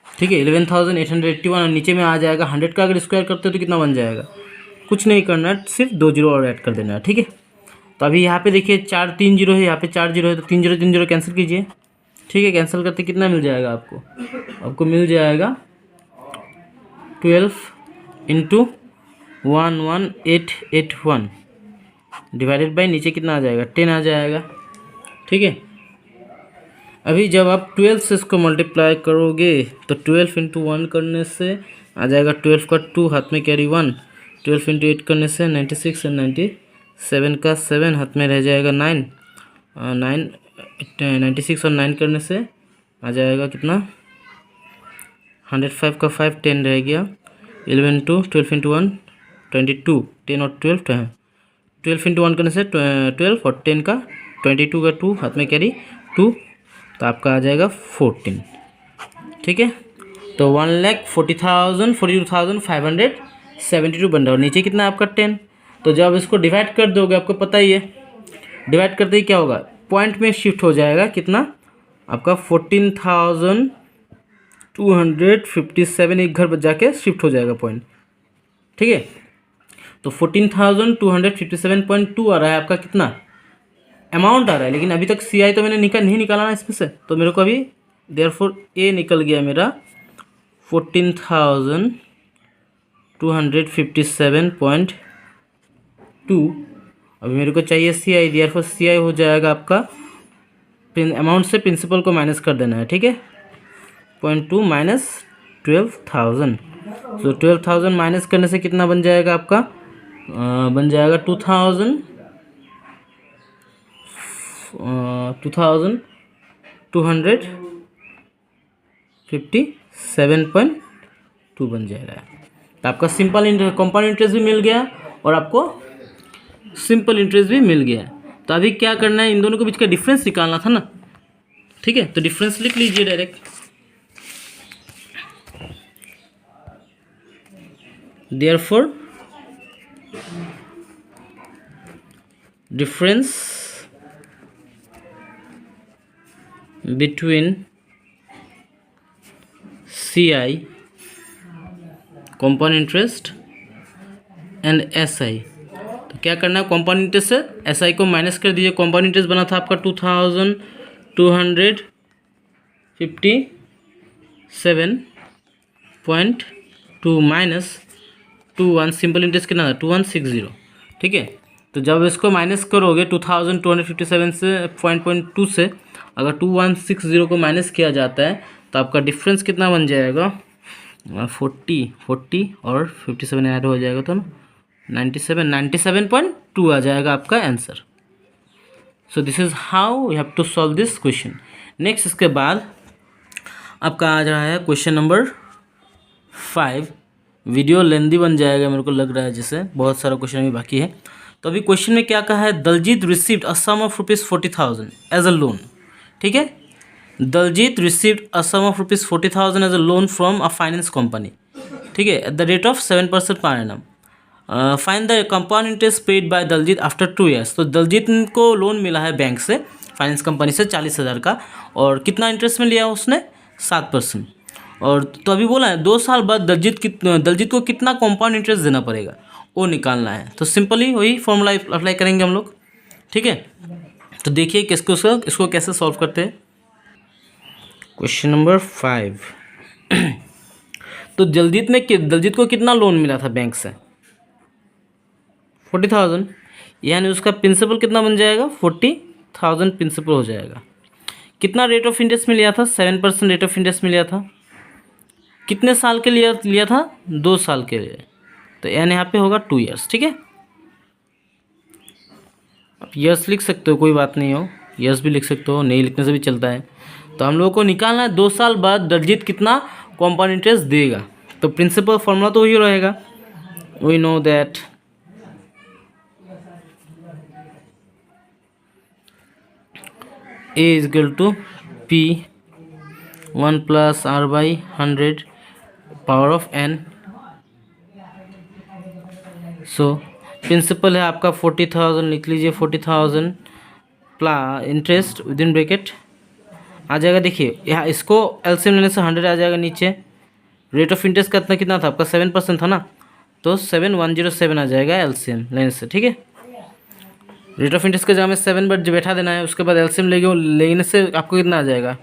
S1: ठीक है। 11,881 और नीचे में आ जाएगा 100 का अगर स्क्वायर करते हो तो कितना बन जाएगा, कुछ नहीं करना है, सिर्फ 2 जीरो और ऐड कर देना है, ठीक है। तो अभी यहाँ पे देखिए 4 3 जीरो है, यहाँ पे 4 जीरो है, तो 3 जीरो कैंसिल कीजिए, ठीक है। कैंसिल करते कितना मिल जाएगा आपको मिल जाएगा 12 इंटू 11881 डिवाइडेड बाई नीचे कितना आ जाएगा 10 आ जाएगा, ठीक है। अभी जब आप 12 से इसको मल्टीप्लाई करोगे तो 12 इंटू 1 करने से आ जाएगा 12 का 2 हाथ में कैरी 1, 12 इंटू 8 करने से 96 और 97 का 7 हाथ में रह जाएगा 9, 96 और 9 करने से आ जाएगा कितना 105 का 5 10 रह गया, 11 इंटू 12 इंटू 1 22, 10 और 12 12 इंटू 1 करने से 12 और 10 का 22 का 2 हाथ में कैरी 2, तो आपका आ जाएगा 14, ठीक है। तो 1,42,572 बन रहा है और नीचे कितना आपका 10। तो जब इसको डिवाइड कर दोगे आपको पता ही है, डिवाइड करते ही क्या होगा पॉइंट में शिफ्ट हो जाएगा, कितना आपका 14,257 एक घर जाके शिफ्ट हो जाएगा पॉइंट, ठीक है। तो 14,257.2 आ रहा है आपका कितना अमाउंट आ रहा है, लेकिन अभी तक CI तो मैंने नहीं निकाला ना इसमें से, तो मेरे को अभी देयरफॉर ए निकल गया मेरा 14,257.2। अभी मेरे को चाहिए CI, देयरफॉर CI हो जाएगा आपका अमाउंट से प्रिंसिपल को माइनस कर देना है, ठीक है। 0.2 माइनस 12,000, तो 12,000 माइनस करने से कितना बन जाएगा आपका बन जाएगा 2,257.2 बन जाएगा। तो आपका सिंपल कंपाउंड इंटरेस्ट भी मिल गया और आपको सिंपल इंटरेस्ट भी मिल गया। तो अभी क्या करना है, इन दोनों के बीच का डिफरेंस निकालना था ना, ठीक है। तो डिफरेंस लिख लीजिए direct, therefore difference between CI compound interest and SI। तो क्या करना है, कंपाउंड इंटरेस्ट से SI को माइनस कर दीजिए। कंपाउंड इंटरेस्ट बना था आपका 2257.2 माइनस 21, सिंपल इंटरेस्ट कितना था 2160, ठीक है। तो जब इसको माइनस करोगे 2257 से पॉइंट 2 से अगर 2160 को माइनस किया जाता है तो आपका डिफरेंस कितना बन जाएगा, 40 और 57 ऐड हो जाएगा तो 97.2 आ जाएगा आपका answer. So this is how you have to solve this question. Next इसके बाद आपका आ रहा है क्वेश्चन नंबर 5। वीडियो लेंदी बन जाएगा मेरे को लग रहा है, जैसे बहुत सारा क्वेश्चन अभी बाकी है। तो अभी क्वेश्चन में क्या कहा है, Daljeet received a sum of ₹40,000 as a loan, ठीक है। Daljeet received a sum of ₹40,000 as a loan from a finance company, ठीक है, at the rate of 7% per annum. Find the compound interest paid by Daljeet after 2 years. तो दलजीत को loan मिला है bank से, finance company से 40,000 का, और कितना इंटरेस्ट में लिया उसने, 7%। और तो अभी बोला है 2 साल बाद दलजीत को कितना कंपाउंड इंटरेस्ट देना पड़ेगा वो निकालना है। तो सिंपली वही फॉर्मूला अप्लाई करेंगे हम लोग, ठीक है। तो देखिए इसको कैसे सॉल्व करते हैं। Question number 5। तो दलजीत को कितना लोन मिला था बैंक से, 40,000, यानी उसका प्रिंसिपल कितना बन जाएगा, 40,000 प्रिंसिपल हो जाएगा। कितना रेट ऑफ इंटरेस्ट में लिया था, 7% रेट ऑफ इंटरेस्ट में लिया था। कितने साल के लिए लिया था, 2 साल के लिए। तो यानी यहाँ पे होगा 2 ईयर्स, ठीक है। आप ईयर्स लिख सकते हो, कोई बात नहीं हो, ईयर्स भी लिख सकते हो, नहीं लिखने से भी चलता है। तो हम लोगों को निकालना है 2 साल बाद दलजीत कितना कंपाउंड इंटरेस्ट देगा। तो प्रिंसिपल फॉर्मूला तो वही रहेगा, we know that A is equal to P 1 plus R by 100 power of n। So principal है आपका 40,000, लिख लीजिए 40,000 plus interest within bracket आ जाएगा। देखिए यहाँ इसको एलसीएम लेने से 100 आ जाएगा नीचे। रेट ऑफ इंटरेस्ट का कितना था आपका, 7% था ना, तो 7107 आ जाएगा एलसीएम लेने से, ठीक है। रेट ऑफ इंटरेस्ट का जगह में 7 पर बैठा देना है, उसके बाद एलसीएम लेने से आपको कितना आ जाएगा,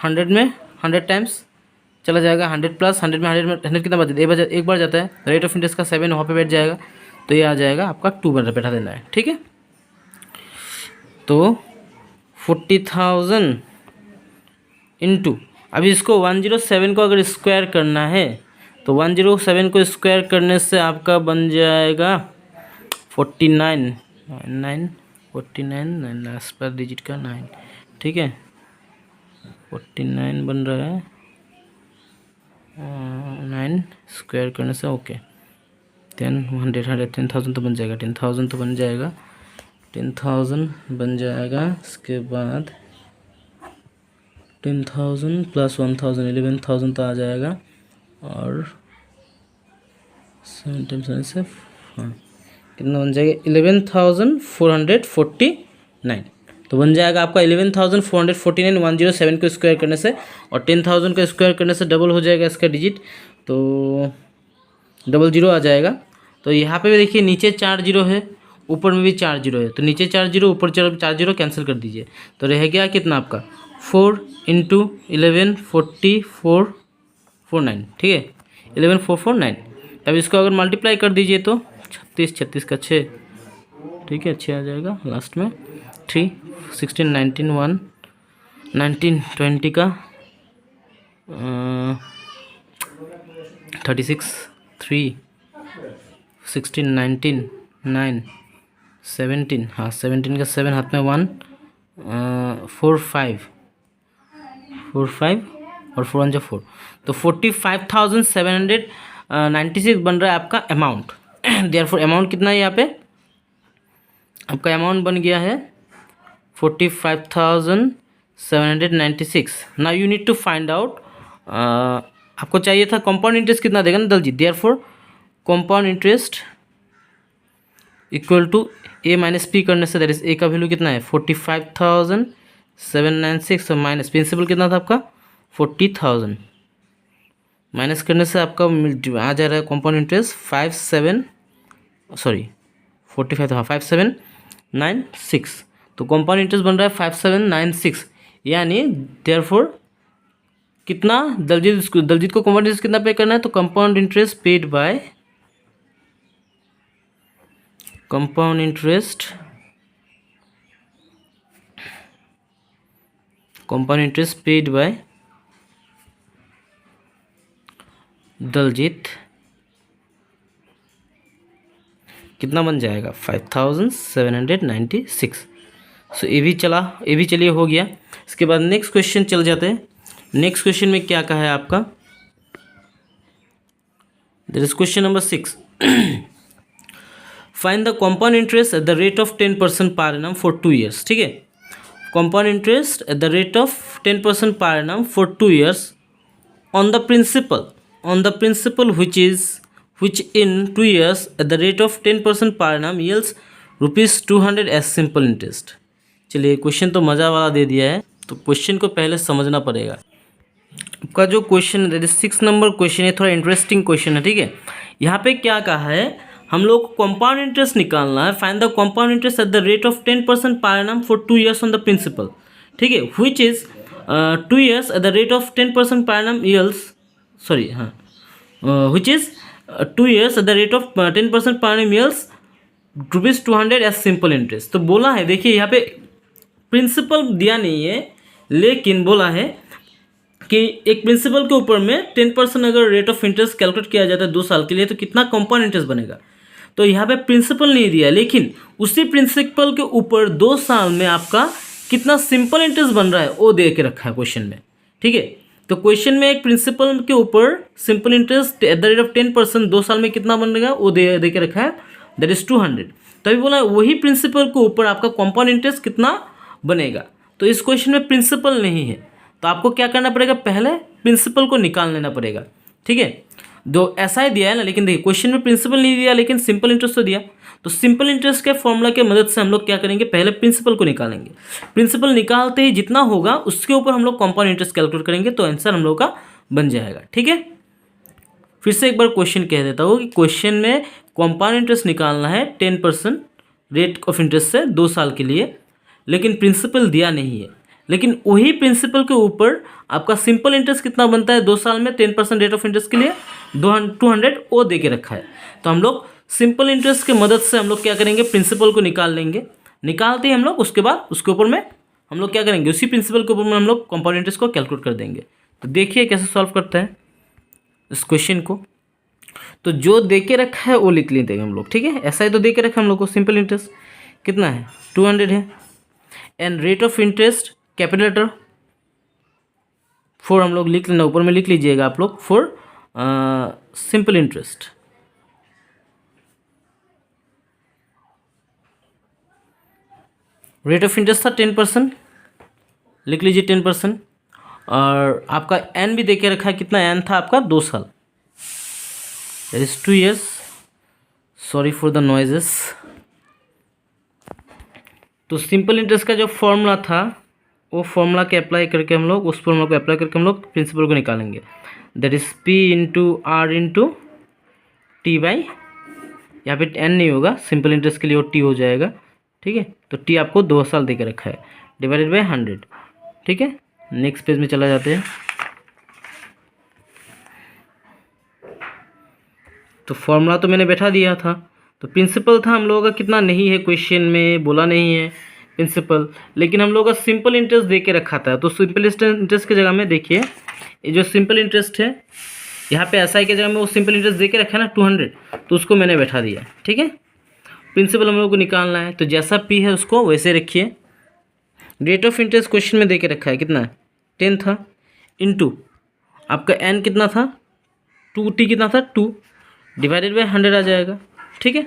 S1: 100 में 100 टाइम्स चला जाएगा, 100 प्लस 100 में 100 कितना बचता है, एक बार जाता है। रेट ऑफ इंटरेस्ट का 7 वहाँ पे बैठ जाएगा, तो ये आ जाएगा आपका 2 पर बैठा देना है, ठीक है। तो 40,000 इंटू, अभी इसको 107 को अगर स्क्वायर करना है तो 107 को स्क्वायर करने से आपका बन जाएगा 49 लास्ट पर डिजिट का 9, ठीक है। 49 बन रहा है, 9 स्क्वायर करने से ओके 10,000 तो बन जाएगा, 10,000 तो बन जाएगा, 10,000 बन जाएगा। इसके बाद 10,000 प्लस 1,000 11,000 तो आ जाएगा, और 7 टाइम्स से हाँ कितना बन जाएगा 11,449, तो बन जाएगा आपका 11,449 107 को स्क्वायर करने से, और 10,000 को स्क्वायर करने से डबल हो जाएगा इसका डिजिट, तो 00 आ जाएगा। तो यहाँ पे भी देखिए नीचे 4 0 है, ऊपर में भी 4 0 है, तो नीचे 4 0 ऊपर 4 0 कैंसिल कर दीजिए, तो रह गया कितना आपका 4 × 11 4449, ठीक है 11449। अब इसको अगर मल्टीप्लाई कर दीजिए तो 36 का 6, ठीक है 6 आ जाएगा, लास्ट में 3 16 19 1 19 20 का 36 3 16 19 9 17, हाँ 17 का 7 हाथ में 1 4 5 और 4 1 4, तो 45,796 बन रहा है आपका अमाउंट। देयरफॉर अमाउंट कितना है यहाँ पे, आपका अमाउंट बन गया है 45,796। Now you need to find out, आपको चाहिए था कंपाउंड इंटरेस्ट कितना देगा ना Daljeet, therefore compound interest equal to A minus P करने से दैट इज ए का वैल्यू कितना है 45,796 और माइनस प्रिंसिपल कितना था आपका 40,000, माइनस करने से आपका आ जा रहा है कंपाउंड इंटरेस्ट 45 हाँ 5796। तो कंपाउंड इंटरेस्ट बन रहा है 5796, यानी देयरफॉर कितना दलजीत को कंपाउंड इंटरेस्ट कितना पे करना है, तो compound interest paid by compound interest paid by Daljeet कितना बन जाएगा 5796। सो ये भी चलिए हो गया। इसके बाद नेक्स्ट क्वेश्चन चल जाते हैं। नेक्स्ट क्वेश्चन में क्या कहा है आपका, that is question number 6। Find the compound interest at the rate of 10% per annum for 2 years. ठीक है, compound interest at the rate of 10% per annum for 2 years on the principal which in 2 years at the rate of 10% per annum yields ₹200 as simple interest। चलिए question तो मज़ा वाला दे दिया है, तो question को पहले समझना पड़ेगा। आपका जो क्वेश्चन है 6 नंबर क्वेश्चन है, थोड़ा इंटरेस्टिंग क्वेश्चन है। ठीक है, यहाँ पे क्या कहा है, हम लोग को कंपाउंड इंटरेस्ट निकालना है। Find the compound interest at the rate of 10% per annum for 2 years on the principal. ठीक है, which is 2 years at the rate of 10% per annum yields, which is 2 years at the rate of 10% per annum yields ₹200 as simple interest। तो बोला है, देखिए यहाँ पे principal दिया नहीं है, लेकिन बोला है कि एक प्रिंसिपल के ऊपर में 10% अगर रेट ऑफ इंटरेस्ट कैलकुलेट किया जाता है 2 साल के लिए, तो कितना कंपाउंड इंटरेस्ट बनेगा। तो यहाँ पे प्रिंसिपल नहीं दिया, लेकिन उसी प्रिंसिपल के ऊपर 2 साल में आपका कितना सिंपल इंटरेस्ट बन रहा है वो दे के रखा है क्वेश्चन में। ठीक है, तो क्वेश्चन में एक प्रिंसिपल के ऊपर simple interest at the rate of 10% 2 साल में कितना बनेगा वो दे के रखा है, दैट इज 200। तभी बोला वही प्रिंसिपल के ऊपर आपका कंपाउंड इंटरेस्ट कितना बनेगा। तो इस क्वेश्चन में प्रिंसिपल नहीं है, तो आपको क्या करना पड़ेगा, पहले प्रिंसिपल को निकाल लेना पड़ेगा। ठीक है, जो ऐसा ही दिया है ना, लेकिन देखिए क्वेश्चन में प्रिंसिपल नहीं दिया, लेकिन सिंपल इंटरेस्ट तो दिया। तो सिंपल इंटरेस्ट के फॉर्मूला के मदद से हम लोग क्या करेंगे, पहले प्रिंसिपल को निकालेंगे। प्रिंसिपल निकालते ही जितना होगा उसके ऊपर हम लोग कंपाउंड इंटरेस्ट कैलकुलेट करेंगे, तो आंसर हम लोग का बन जाएगा। ठीक है, फिर से एक बार क्वेश्चन कह देता हूँ कि क्वेश्चन में कंपाउंड इंटरेस्ट निकालना है 10% रेट ऑफ इंटरेस्ट से 2 साल के लिए, लेकिन प्रिंसिपल दिया नहीं है। लेकिन वही प्रिंसिपल के ऊपर आपका सिंपल इंटरेस्ट कितना बनता है 2 साल में 10% रेट ऑफ इंटरेस्ट के लिए 200 वो दे के रखा है। तो हम लोग सिंपल इंटरेस्ट की मदद से हम लोग क्या करेंगे, प्रिंसिपल को निकाल लेंगे। निकालते ही हम लोग उसके बाद उसके ऊपर में हम लोग क्या करेंगे, उसी प्रिंसिपल के ऊपर में हम लोग कंपाउंड इंटरेस्ट को कैलकुलेट कर देंगे। तो देखिए कैसे सॉल्व करते हैं इस क्वेश्चन को। तो जो दे के रखा है वो लिख लेते हैं हम लोग। ठीक है, ऐसा ही तो दे के रखा है हम लोग को, सिंपल इंटरेस्ट कितना है 200 है, and rate of interest capital letter 4 हम लोग लिख लेना, ऊपर में लिख लीजिएगा आप लोग for simple interest. Rate of interest था 10%, लिख लीजिए 10%, और आपका एन भी देके रखा है, कितना एन था आपका 2 साल, that is 2 years। Sorry for the noises. तो सिंपल इंटरेस्ट का जो फॉर्मूला था वो फॉर्मूला के अप्लाई करके हम लोग उस फॉर्मूला को अप्लाई करके हम लोग प्रिंसिपल को निकालेंगे, that is P into R into T by, यहाँ पे एन नहीं होगा, सिंपल इंटरेस्ट के लिए वो टी हो जाएगा। ठीक है, तो टी आपको 2 साल देकर रखा है, डिवाइडेड बाई 100। ठीक है, नेक्स्ट पेज में चला जाते हैं। तो फॉर्मूला तो मैंने बैठा दिया था, तो प्रिंसिपल था हम लोगों का कितना नहीं है, क्वेश्चन में बोला नहीं है प्रिंसिपल, लेकिन हम लोग का सिंपल इंटरेस्ट दे के रखा था। तो सिंपल इंटरेस्ट की जगह में देखिए, ये जो सिंपल इंटरेस्ट है यहाँ पे एसआई की जगह में वो सिंपल इंटरेस्ट दे के रखा है ना 200, तो उसको मैंने बैठा दिया। ठीक है, प्रिंसिपल हम लोग को निकालना है, तो जैसा पी है उसको वैसे रखिए। रेट ऑफ इंटरेस्ट क्वेश्चन में दे के रखा है, कितना 10 था, इनटू आपका एन कितना था 2, टी कितना था 2, डिवाइडेड बाई 100 आ जाएगा। ठीक है,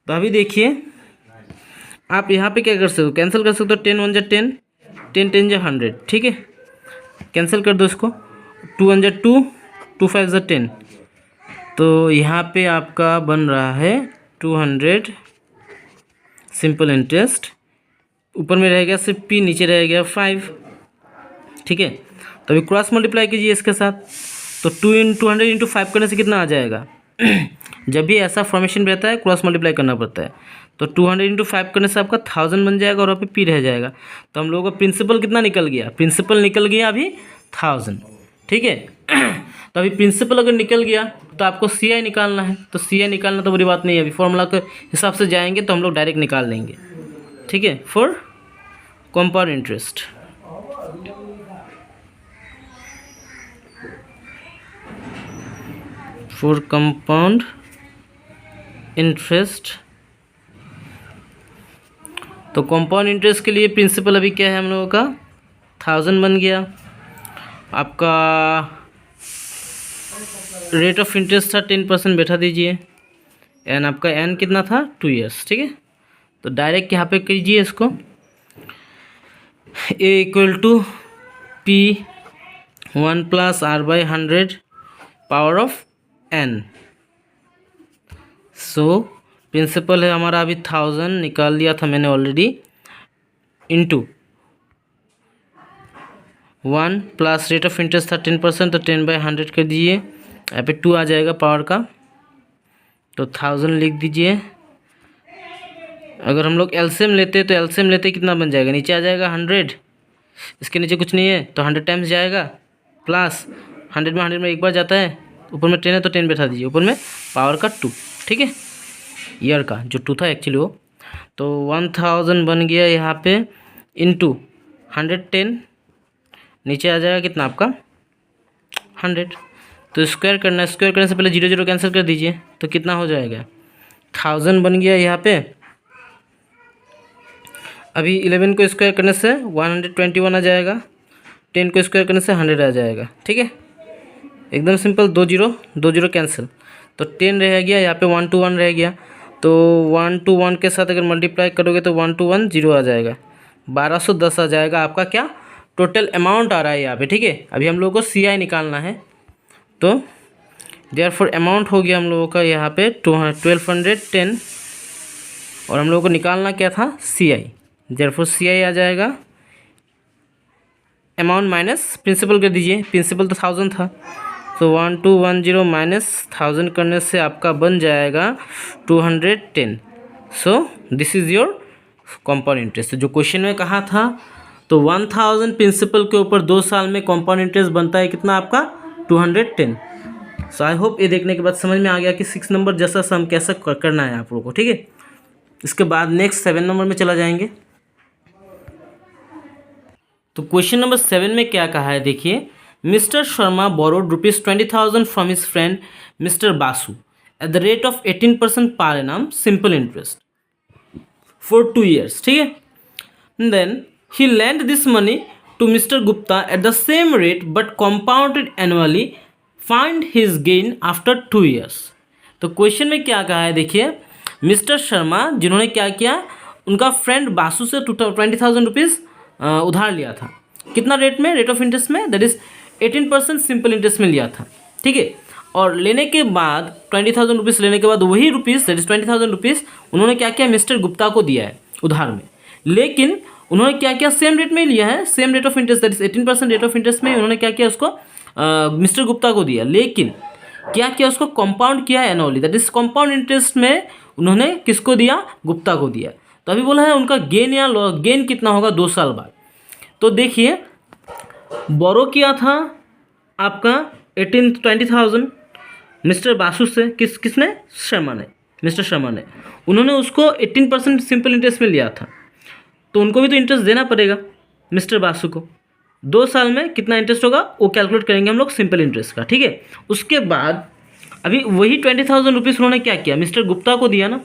S1: तो अभी देखिए आप यहाँ पे क्या कर सकते हो, कैंसिल कर सकते हो, 10 1 जा 10, 10 10 जा 100, ठीक है, कैंसिल कर दो इसको, 2 1 जा 2, 2 5 जा 10, तो यहाँ पे आपका बन रहा है 200 सिंपल इंटरेस्ट, ऊपर में रह गया सिर्फ पी, नीचे रह गया 5, ठीक है। तो अभी क्रॉस मल्टीप्लाई कीजिए इसके साथ, तो 200 इंटू 5 करने से कितना आ जाएगा जब भी ऐसा फॉर्मेशन रहता है क्रॉस मल्टीप्लाई करना पड़ता है, तो 200 इंटू 5 करने से आपका 1000 बन जाएगा और वहाँ पे पी रह जाएगा। तो हम लोगों का प्रिंसिपल कितना निकल गया, प्रिंसिपल निकल गया अभी 1000, ठीक है। तो अभी प्रिंसिपल अगर निकल गया तो आपको सी आई निकालना है, तो सी आई निकालना तो बुरी बात नहीं है, अभी फॉर्मूला के हिसाब से जाएंगे तो हम लोग डायरेक्ट निकाल लेंगे, ठीक है। For compound interest, for compound interest, तो कंपाउंड इंटरेस्ट के लिए प्रिंसिपल अभी क्या है हम लोगों का 1000 बन गया, आपका रेट ऑफ इंटरेस्ट था 10% बैठा दीजिए, एन आपका एन कितना था 2 ईयर्स, ठीक है। तो डायरेक्ट यहाँ पे कीजिए इसको, A equal to P 1 plus R by 100 power of N. So principal है हमारा अभी 1000 निकाल दिया था मैंने already, into 1 plus rate of interest था 10%, तो 10/100 कर दीजिए, यहाँ पे 2 आ जाएगा पावर का, तो 1000 लिख दीजिए। अगर हम लोग एलसीएम लेते तो एलसीएम लेते कितना बन जाएगा, नीचे आ जाएगा 100, इसके नीचे कुछ नहीं है तो 100 टाइम्स जाएगा, प्लस 100 में एक बार जाता है, ऊपर में 10 है तो 10 बैठा दीजिए, ऊपर में पावर का 2, ठीक है, ईयर का जो 2 था एक्चुअली वो, तो 1000 बन गया यहाँ पे, इंटू 110, नीचे आ जाएगा कितना आपका 100, तो स्क्वायर करना है, स्क्वायर करने से पहले 0 0 कैंसिल कर दीजिए, तो कितना हो जाएगा 1000 बन गया यहाँ पे। अभी 11 को स्क्वायर करने से 121 आ जाएगा, 10 को स्क्वायर करने से 100 आ जाएगा, ठीक है, एकदम सिंपल, 2 0 कैंसिल, तो 10 रह गया यहाँ पे, 1 2 1 रह गया, तो 1 2 1 के साथ अगर मल्टीप्लाई करोगे तो 1 2 1 0 आ जाएगा, 1210 आ जाएगा आपका क्या टोटल अमाउंट आ रहा है यहाँ पे, ठीक है। अभी हम लोगों को सी आई निकालना है, तो देयरफॉर अमाउंट हो गया हम लोगों का यहाँ पे 1210, और हम लोगों को निकालना क्या था सी आई, देयरफॉर सी आई आ जाएगा अमाउंट माइनस प्रिंसिपल कर दीजिए, प्रिंसिपल तो 1000 था, तो 1210 माइनस 1000 करने से आपका बन जाएगा 210। So this is your compound interest. जो क्वेश्चन में कहा था, तो 1000 प्रिंसिपल के ऊपर 2 साल में कंपाउंड इंटरेस्ट बनता है कितना आपका 210। सो आई होप ये देखने के बाद समझ में आ गया कि 6 नंबर जैसा सम कैसे करना है आप लोगों को, ठीक है। इसके बाद नेक्स्ट 7 नंबर में चला जाएंगे। तो क्वेश्चन नंबर 7 में क्या कहा है देखिए, mister Sharma borrowed ₹20,000 from his friend mister Basu at the rate of 18% per annum simple interest for 2 years, ठीक है। Then he lent this money to Mr. Gupta at the same rate but compounded annually. Find his gain after 2 years. तो question में क्या कहा है देखिए, mister Sharma जिन्होंने क्या किया, उनका फ्रेंड बासु से 20,000 रुपीज़ उधार लिया था, कितना रेट में, रेट ऑफ इंटरेस्ट में, दैट इज़ 18% सिंपल इंटरेस्ट में लिया था, ठीक है। और लेने के बाद 20,000 रुपीज़ लेने के बाद वही रुपीज़ दैट इज़ 20,000 रुपीज़ उन्होंने क्या किया, मिस्टर गुप्ता को दिया है उधार में, लेकिन उन्होंने क्या किया, सेम रेट में लिया है, same rate of interest that is 18% rate of interest में उन्होंने क्या किया, उसको मिस्टर गुप्ता को दिया, लेकिन क्या किया, उसको कंपाउंड किया annually, that is compound interest में उन्होंने किसको दिया, गुप्ता को दिया। तो अभी बोला है उनका गेन या गेन कितना होगा 2 साल बाद। तो देखिए बोरो किया था आपका 20,000 मिस्टर बासु से, किसने, शर्मा ने, मिस्टर शर्मा ने, उन्होंने उसको 18% सिंपल इंटरेस्ट में लिया था, तो उनको भी तो इंटरेस्ट देना पड़ेगा मिस्टर बासु को। 2 साल में कितना इंटरेस्ट होगा वो कैलकुलेट करेंगे हम लोग सिंपल इंटरेस्ट का, ठीक है। उसके बाद अभी वही 20,000 रुपीज़ उन्होंने क्या किया, मिस्टर गुप्ता को दिया ना,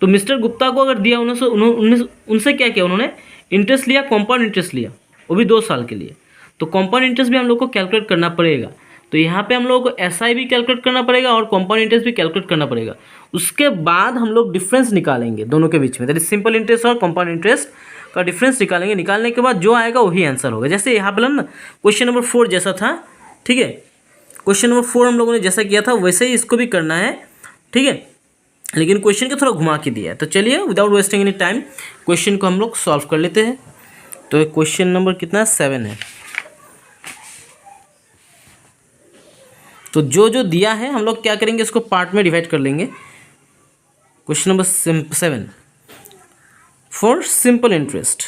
S1: तो मिस्टर गुप्ता को अगर दिया उनसे क्या किया, उन्होंने इंटरेस्ट लिया, कंपाउंड इंटरेस्ट लिया, वो भी 2 साल के लिए, तो कंपाउंड इंटरेस्ट भी हम लोग को कैलकुलेट करना पड़ेगा। तो यहाँ पे हम लोगों को एसआई भी कैलकुलेट करना पड़ेगा और कंपाउंड इंटरेस्ट भी कैलकुलेट करना पड़ेगा। उसके बाद हम लोग डिफरेंस निकालेंगे दोनों के बीच में, दैट इज सिंपल इंटरेस्ट और कंपाउंड इंटरेस्ट का डिफरेंस निकालेंगे। निकालने के बाद जो आएगा वही आंसर होगा। जैसे यहाँ पर ना क्वेश्चन नंबर 4 जैसा था, ठीक है, क्वेश्चन नंबर 4 हम लोगों ने जैसा किया था वैसे ही इसको भी करना है, ठीक है, लेकिन क्वेश्चन को थोड़ा घुमा के दिया है। तो चलिए without wasting any time question को हम लोग सॉल्व कर लेते हैं। तो क्वेश्चन नंबर कितना 7 है। तो जो जो दिया है हम लोग क्या करेंगे, इसको पार्ट में डिवाइड कर लेंगे। Question number 7 for simple interest.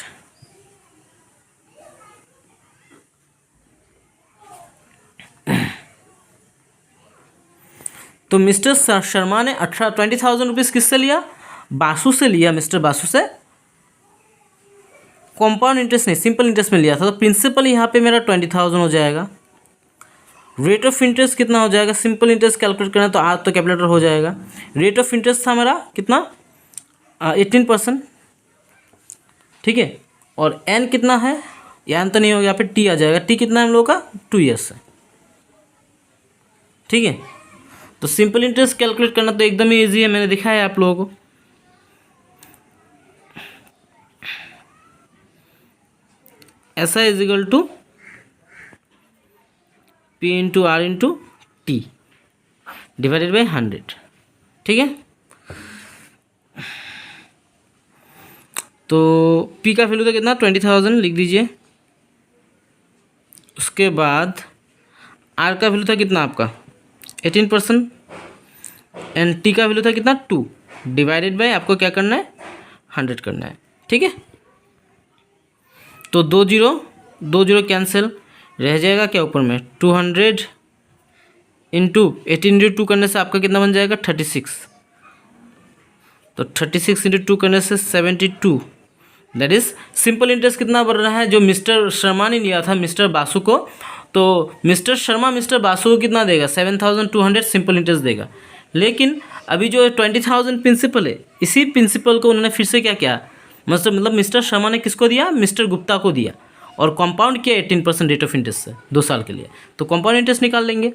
S1: तो मिस्टर शर्मा ने 20,000 रुपीज़ किससे लिया, बासु से लिया, मिस्टर बासु से। कंपाउंड इंटरेस्ट नहीं, सिंपल इंटरेस्ट में लिया था। तो प्रिंसिपल यहाँ पे मेरा 20,000 हो जाएगा। रेट ऑफ इंटरेस्ट कितना हो जाएगा, सिंपल इंटरेस्ट कैलकुलेट करना तो आज तो कैलकुलेटर हो जाएगा। रेट ऑफ इंटरेस्ट था मेरा कितना 18%, ठीक है, और एन कितना है, एन तो नहीं होगा, यहाँ पे टी आ जाएगा। टी कितना है हम लोग का 2 ईयर्स है, ठीक है। तो सिंपल इंटरेस्ट कैलकुलेट करना तो एकदम ही ईजी है, मैंने दिखाया है आप लोगों को। ऐसा is equal to P into R into T divided by 100, ठीक है। तो P का वैल्यू था कितना 20,000 लिख दीजिए। उसके बाद R का वैल्यू था कितना आपका 18% एंड T का वैल्यू था कितना 2 डिवाइडेड बाय आपको क्या करना है 100 करना है, ठीक है। तो 2 0 कैंसिल रह जाएगा क्या ऊपर में 200 इंटू 18 इंटू 2 करने से आपका कितना बन जाएगा 36। तो 36 इंटू 2 करने से 72। दैट इज सिंपल इंटरेस्ट कितना बढ़ रहा है जो मिस्टर शर्मा ने लिया था मिस्टर बासु को। तो मिस्टर शर्मा मिस्टर बासु को कितना देगा 7,200 सिंपल इंटरेस्ट देगा। लेकिन अभी जो 20,000 प्रिंसिपल है, इसी प्रिंसिपल को उन्होंने फिर से क्या किया, मतलब मिस्टर शर्मा ने किसको दिया मिस्टर गुप्ता को दिया और कंपाउंड किया 18% रेट ऑफ इंटरेस्ट से 2 साल के लिए। तो कंपाउंड इंटरेस्ट निकाल लेंगे।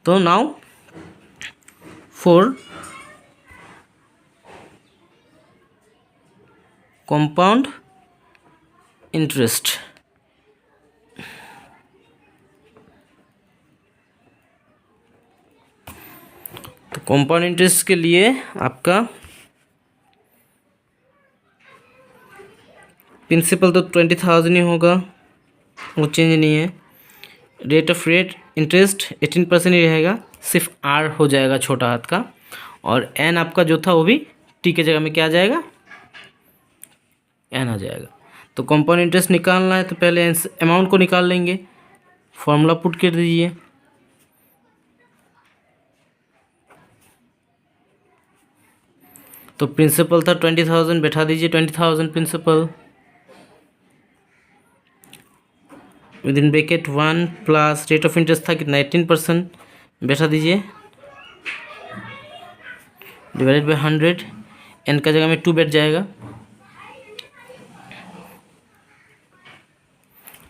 S1: तो नाउ फॉर कंपाउंड इंटरेस्ट तो कंपाउंड इंटरेस्ट के लिए आपका प्रिंसिपल तो 20,000 ही होगा, वो चेंज नहीं है। रेट ऑफ इंटरेस्ट 18% ही रहेगा, सिर्फ आर हो जाएगा छोटा हाथ का, और एन आपका जो था वो भी टी के जगह में क्या आ जाएगा एन आ जाएगा। तो कंपाउंड इंटरेस्ट निकालना है तो पहले अमाउंट को निकाल लेंगे, फॉर्मूला पुट कर दीजिए। तो प्रिंसिपल था 20,000, बैठा दीजिए 20,000 principal within bracket 1 plus rate of interest था कितना 18%, बैठा दीजिए डिवाइडेड बाई 100। एन का जगह में 2 बैठ जाएगा।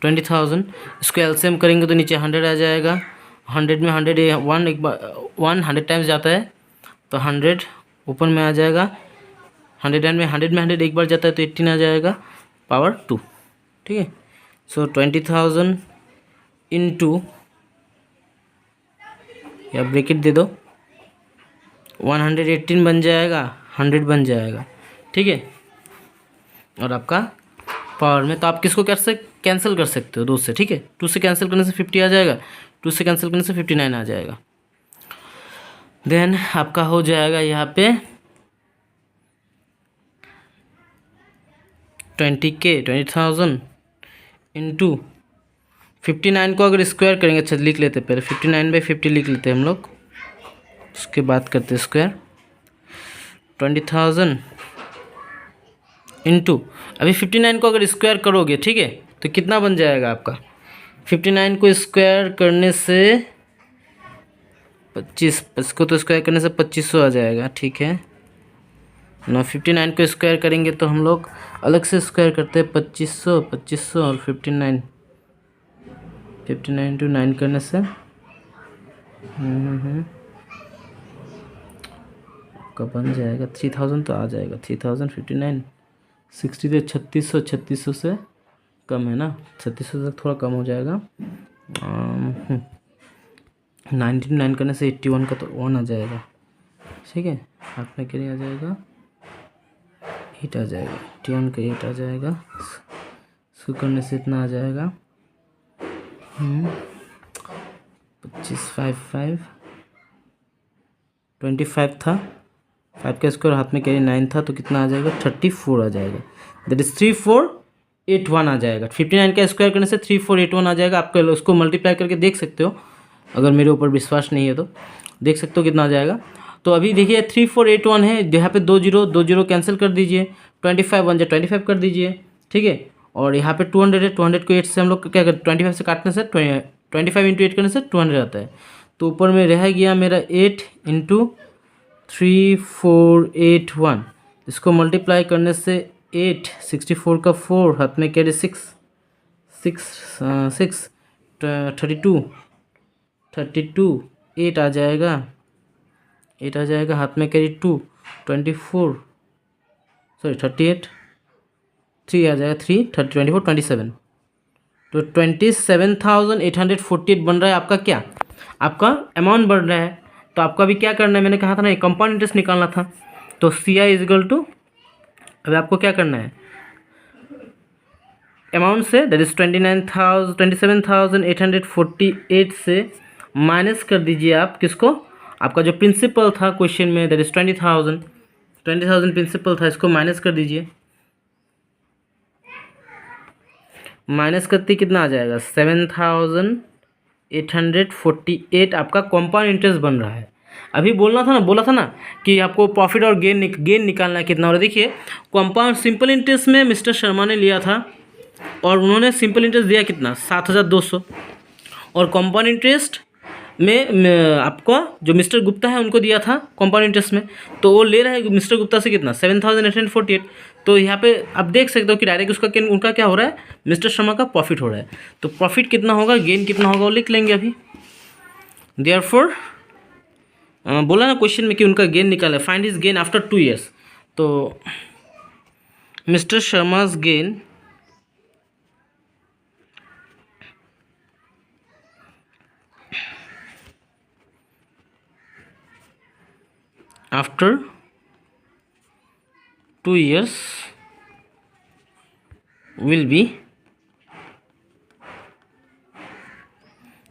S1: 20,000 इसको एलसीएम करेंगे तो नीचे 100 आ जाएगा। 100 में 100 एक बार 100 टाइम्स जाता है तो 100 ऊपर में आ जाएगा। 100 में 100 एक बार जाता है तो 18 आ जाएगा पावर 2, ठीक है। सो 20,000 इंटू या ब्रैकेट दे दो 118 बन जाएगा 100 बन जाएगा, ठीक है। और आपका पावर में तो आप किसको कैंसिल कर सकते हो 2 से, ठीक है। 2 से कैंसिल करने से 50 आ जाएगा, 2 से कैंसिल करने से 59 आ जाएगा। देन आपका हो जाएगा यहाँ पे 20,000 इंटू 59 को अगर स्क्वायर करेंगे, अच्छा लिख लेते पहले 59/50 लिख लेते हम लोग, उसके बाद करते स्क्वायर। 20,000 इंटू अभी 59 को अगर स्क्वायर करोगे, ठीक है, तो कितना बन जाएगा आपका 59 को स्क्वायर करने से 25, इसको तो स्क्वायर करने से 2500 आ जाएगा, ठीक है ना। 59 को स्क्वायर करेंगे तो हम लोग अलग से स्क्वायर करते हैं 2500 और 59 टू 9 करने से आपका बन जाएगा 3000 तो आ जाएगा 3059 60 तो 3600 से कम है ना, 3600 तक थोड़ा कम हो जाएगा। 99 करने से 81 का तो 1 आ जाएगा, ठीक है। हाथ में क्या आ जाएगा 8 आ जाएगा, 81 का 8 आ जाएगा, इसको करने से इतना आ जाएगा 25 25 था, 5 का स्क्वायर हाथ में कैरी 9 था तो कितना आ जाएगा 34 आ जाएगा, दैट इज 3481 आ जाएगा। 59 का स्क्वायर करने से 3481 आ जाएगा। आप उसको मल्टीप्लाई करके देख सकते हो, अगर मेरे ऊपर विश्वास नहीं है तो देख सकते हो कितना आ जाएगा। तो अभी देखिए 3481 है, यहाँ पे 2 जीरो कैंसिल कर दीजिए, 25 1 25 कर दीजिए, ठीक है। और यहाँ पे 200 है, 200 को 8 से हम लोग क्या करते 25 से काटने से 25 इंटू 8 करने से 200 आता है। तो ऊपर में रह गया मेरा 8 इंटू 3481, इसको मल्टीप्लाई करने से 8 64 का 4 हाथ में कैरी 6 32 8 आ जाएगा, 8 आ जाएगा, हाथ में कैरी 2 24 सॉरी 38 3 आ जाएगा, 3 30 24 27, तो 27,848 बन रहा है आपका क्या, आपका अमाउंट बढ़ रहा है। तो आपका भी क्या करना है, मैंने कहा था ना कंपाउंड इंटरेस्ट निकालना था, तो सी आई इज इक्वल टू, अभी आपको क्या करना है अमाउंट से दैट इज 27,848 से माइनस कर दीजिए आप किसको, आपका जो प्रिंसिपल था क्वेश्चन में दैट इज 20,000 प्रिंसिपल था, इसको माइनस कर दीजिए, माइनस करते कितना आ जाएगा 7,848 आपका कंपाउंड इंटरेस्ट बन रहा है। अभी बोला था ना कि आपको प्रॉफिट और गेन निकालना है कितना, और देखिए कंपाउंड सिंपल इंटरेस्ट में मिस्टर शर्मा ने लिया था और उन्होंने सिंपल इंटरेस्ट दिया कितना 7,200, और कंपाउंड इंटरेस्ट में आपका जो मिस्टर गुप्ता है उनको दिया था कंपाउंड इंटरेस्ट में, तो वो ले रहा है मिस्टर गुप्ता से कितना 7,848। तो यहाँ पे आप देख सकते हो कि डायरेक्ट उसका उनका क्या हो रहा है, मिस्टर शर्मा का प्रॉफिट हो रहा है। तो प्रॉफिट कितना होगा, गेन कितना होगा वो लिख लेंगे अभी। देयरफॉर बोला ना क्वेश्चन में कि उनका गेन निकाला, find his gain after 2 years, तो mister Sharma's gain after 2 years will be,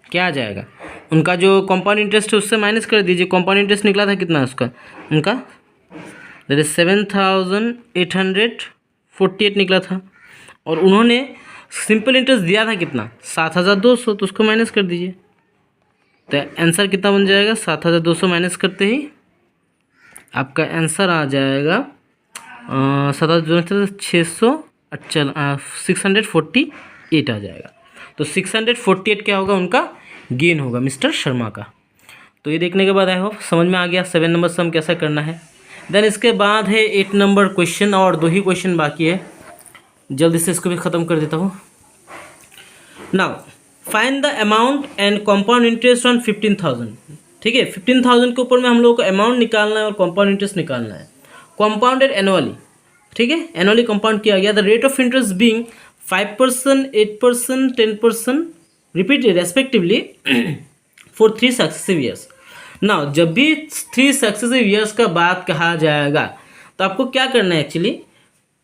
S1: क्या आ जाएगा, उनका जो कंपाउंड इंटरेस्ट है उससे माइनस कर दीजिए, कंपाउंड इंटरेस्ट निकला था कितना उसका, उनका दैट इज 7,848 निकला था, और उन्होंने सिंपल इंटरेस्ट दिया था कितना 7,200, तो उसको माइनस कर दीजिए, तो आंसर कितना बन जाएगा 7,200 माइनस करते ही आपका आंसर आ जाएगा 648 आ जाएगा। तो 648 क्या होगा, उनका गेन होगा मिस्टर शर्मा का। तो ये देखने के बाद आई होप समझ में आ गया 7 नंबर सम कैसा करना है। देन इसके बाद है 8 नंबर क्वेश्चन, और 2 ही क्वेश्चन बाकी है, जल्दी से इसको भी ख़त्म कर देता हूँ। Now find the amount and compound interest on 15,000, ठीक है। 15,000 के ऊपर में हम लोग को अमाउंट निकालना है और कंपाउंड इंटरेस्ट निकालना है, कंपाउंडेड एनुअली, ठीक है। एनुअली कंपाउंड किया गया, the rate of interest being 5%, 8%, 10% repeated respectively for 3 successive years. Now जब भी 3 सक्सेसिव ईयर्स का बात कहा जाएगा तो आपको क्या करना है, एक्चुअली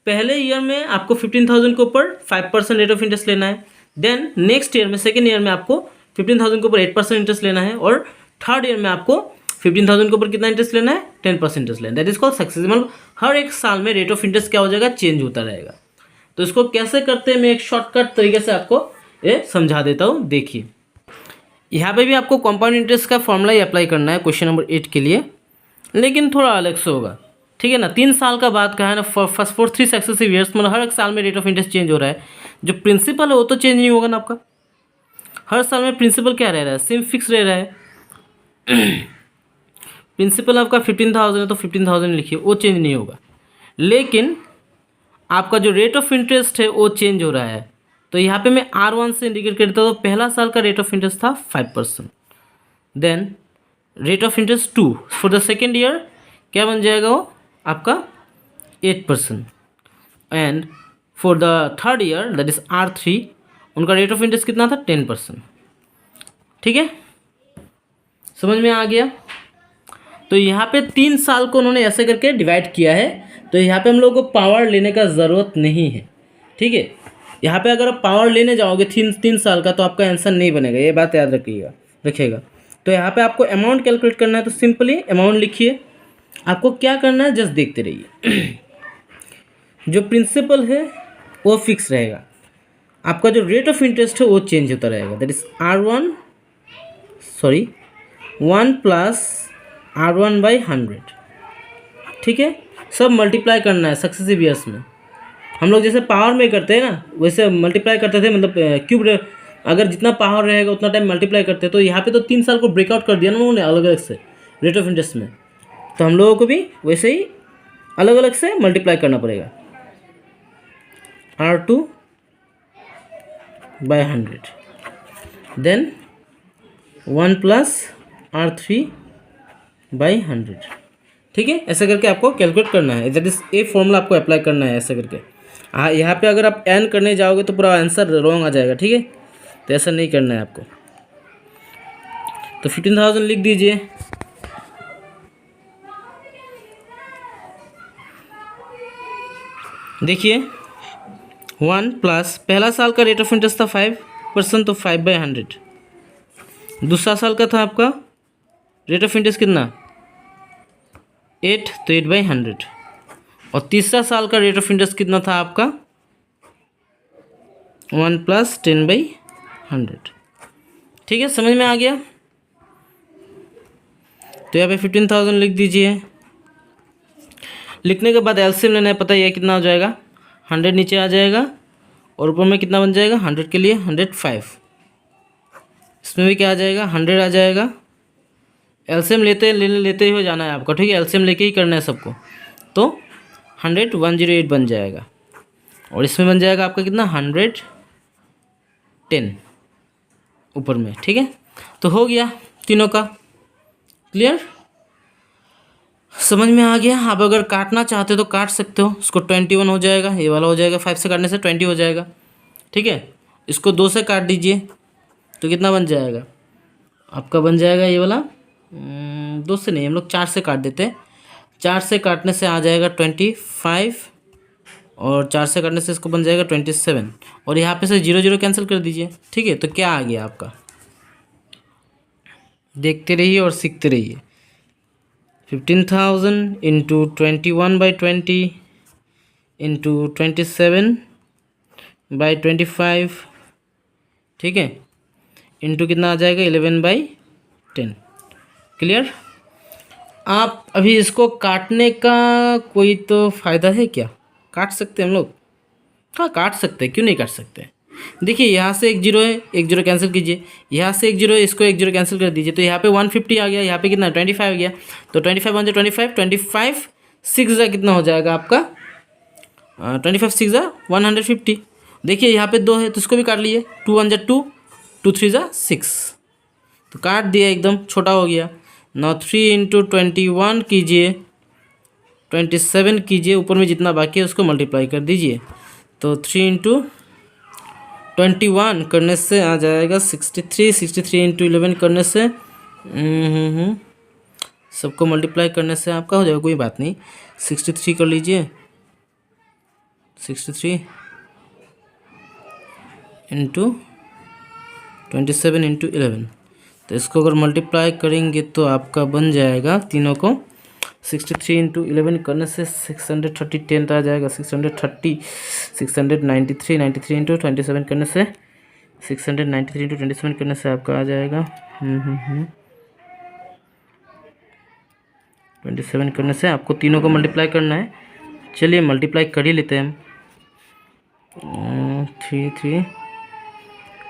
S1: पहले ईयर में आपको 15,000 के ऊपर 5% रेट ऑफ इंटरेस्ट लेना है, देन नेक्स्ट ईयर में सेकेंड ईयर में आपको 15,000 के ऊपर 8% इंटरेस्ट लेना है, और थर्ड ईयर में आपको 15,000 के ऊपर कितना इंटरेस्ट लेना है 10% इंटरेस्ट लेना है। दैट इज कॉल्ड सक्सेसिव, मतलब हर एक साल में रेट ऑफ इंटरेस्ट क्या हो जाएगा, चेंज होता रहेगा। तो इसको कैसे करते हैं मैं एक शॉर्टकट तरीके से आपको ये समझा देता हूँ। देखिए यहाँ पे भी आपको कंपाउंड इंटरेस्ट का फॉर्मूला ही अप्लाई करना है क्वेश्चन नंबर 8 के लिए, लेकिन थोड़ा अलग से होगा, ठीक है ना। 3 साल का बात कहा है ना, फॉर 3 सक्सेसिव ईयर्स, मतलब हर एक साल में रेट ऑफ इंटरेस्ट चेंज हो रहा है। जो प्रिंसिपल है वो तो चेंज नहीं होगा ना आपका, हर साल में प्रिंसिपल क्या रह रहा है, सेम फिक्स रह रहा है। प्रिंसिपल आपका 15,000 है तो 15,000 लिखिए, वो चेंज नहीं होगा, लेकिन आपका जो रेट ऑफ इंटरेस्ट है वो चेंज हो रहा है। तो यहाँ पे मैं R1 से इंडिकेट कर देता हूँ। तो पहला साल का रेट ऑफ इंटरेस्ट था 5%, then rate of interest 2 for the second year क्या बन जाएगा वो आपका 8%। And for the third year that is R3 उनका रेट ऑफ इंटरेस्ट कितना था 10%। ठीक है, समझ में आ गया। तो यहाँ पे 3 साल को उन्होंने ऐसे करके डिवाइड किया है, तो यहाँ पे हम लोग को पावर लेने का ज़रूरत नहीं है। ठीक है, यहाँ पे अगर आप पावर लेने जाओगे 3 साल का तो आपका आंसर नहीं बनेगा, ये बात याद रखिएगा। तो यहाँ पे आपको अमाउंट कैलकुलेट करना है, तो सिंपली अमाउंट लिखिए। आपको क्या करना है, जस्ट देखते रहिए। जो प्रिंसिपल है वो फिक्स रहेगा, आपका जो रेट ऑफ इंटरेस्ट है वो चेंज होता रहेगा। That is R1 plus R1/100। ठीक है, सब मल्टीप्लाई करना है सक्सेसिव ईयर्स में। हम लोग जैसे पावर में करते हैं ना, वैसे मल्टीप्लाई करते थे, मतलब क्यूब अगर जितना पावर रहेगा उतना टाइम मल्टीप्लाई करते हैं। तो यहाँ पे तो 3 साल को ब्रेकआउट कर दिया ना उन्होंने अलग अलग से रेट ऑफ इंटरेस्ट में, तो हम लोगों को भी वैसे ही अलग अलग से मल्टीप्लाई करना पड़ेगा। R2/100 then 1 plus R3/100। ठीक है, ऐसा करके आपको कैलकुलेट करना है। दैट इज ए फॉर्मूला आपको अप्लाई करना है ऐसा करके। हाँ, यहाँ पे अगर आप एन करने जाओगे तो पूरा आंसर रॉन्ग आ जाएगा। ठीक है, तो ऐसा नहीं करना है आपको। तो 15,000 लिख दीजिए। देखिए 1 प्लस पहला साल का रेट ऑफ इंटरेस्ट था 5%, तो 5/100। दूसरा साल का था आपका रेट ऑफ इंटरेस्ट कितना 8, तो 8/100। और तीसरा साल का रेट ऑफ इंटरेस्ट कितना था आपका 1 प्लस 10/100। ठीक है, समझ में आ गया। तो यहाँ पे 15,000 लिख दीजिए। लिखने के बाद एलसीएम लेना है, पता ही है कितना हो जाएगा, 100 नीचे आ जाएगा और ऊपर में कितना बन जाएगा 100 के लिए 105। इसमें भी क्या आ जाएगा 100 आ जाएगा। एलसीएम लेते ही हो जाना है आपको। ठीक है, एलसीएम लेके ही करना है सबको। तो 108 बन जाएगा और इसमें बन जाएगा आपका कितना 110 ऊपर में। ठीक है, तो हो गया तीनों का क्लियर, समझ में आ गया। आप अगर काटना चाहते हो तो काट सकते हो। इसको 21 हो जाएगा, ये वाला हो जाएगा, 5 से काटने से 20 हो जाएगा। ठीक है, इसको 2 से काट दीजिए तो कितना बन जाएगा आपका, बन जाएगा ये वाला 2 से नहीं, हम लोग 4 से काट देते हैं। 4 से काटने से आ जाएगा 25 और 4 से काटने से इसको बन जाएगा 27 और यहाँ पे से 0 0 कैंसिल कर दीजिए। ठीक है, तो क्या आ गया आपका, देखते रहिए और सीखते रहिए। 15,000 इंटू 21/20 इंटू 27/25। ठीक है, इंटू कितना आ जाएगा 11/10। क्लियर। आप अभी इसको काटने का कोई तो फ़ायदा है क्या, काट सकते हैं हम लोग। हाँ, काट सकते हैं, क्यों नहीं काट सकते। देखिए यहाँ से 1 0 है, 1 0 कैंसिल कीजिए। यहाँ से 1 0 है, इसको 1 0 कैंसिल कर दीजिए। तो यहाँ पे 150 आ गया, यहाँ पे कितना 25 आ गया। तो 25 1 25 6 कितना हो जाएगा आपका 25 6 150। देखिए यहाँ पे 2 है तो इसको भी काट लीजिए। 2 1 2 2 3 6, तो काट दिया, एकदम छोटा हो गया। now 3 इंटू 21 कीजिए, 27 कीजिए, ऊपर में जितना बाकी है उसको मल्टीप्लाई कर दीजिए। तो 3 इंटू 21 करने से आ जाएगा 63, 63 इंटू 11 करने से सबको मल्टीप्लाई करने से आपका हो जाएगा, कोई बात नहीं। 63 कर लीजिए, 63 इंटू 27 इंटू 11। तो इसको अगर मल्टीप्लाई करेंगे तो आपका बन जाएगा तीनों को 63 इंटू 11 करने से 630 10 आ जाएगा। 630 693 93 इंटू 27 करने से 693 इंटू 27 करने से आपका आ जाएगा 27 करने से आपको तीनों को मल्टीप्लाई करना है। चलिए मल्टीप्लाई कर ही लेते हैं हम। 3 3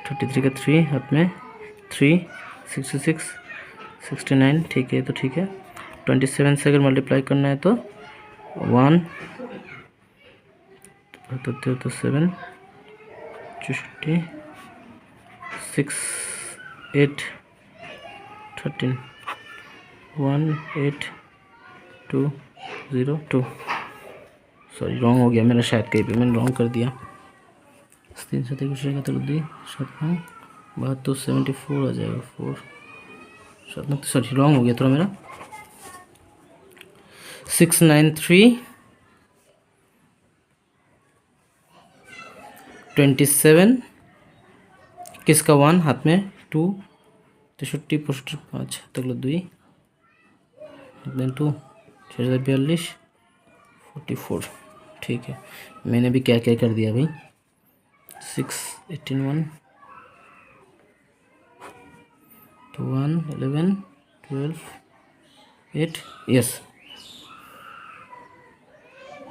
S1: 33 का 3 हाथ में 3 66 69, ठीक है। तो ठीक है, 27 से अगर मल्टीप्लाई करना है तो 1 तो 7 60 6 8 13 1 8 202, सॉरी रॉन्ग हो गया मेरा, शायद कहीं पे मैंने रॉन्ग कर दिया। 3 7 21 तक दी 7 72 74 आ जाएगा 4 7, सॉरी रॉन्ग हो गया थोड़ा मेरा। 693 27 किसका 1 हाथ में 2 63 65 5 तक लो 2 2 42 44। ठीक है, मैंने भी क्या क्या कर दिया भाई। 6 18 1 2 1 11 12 8 यस।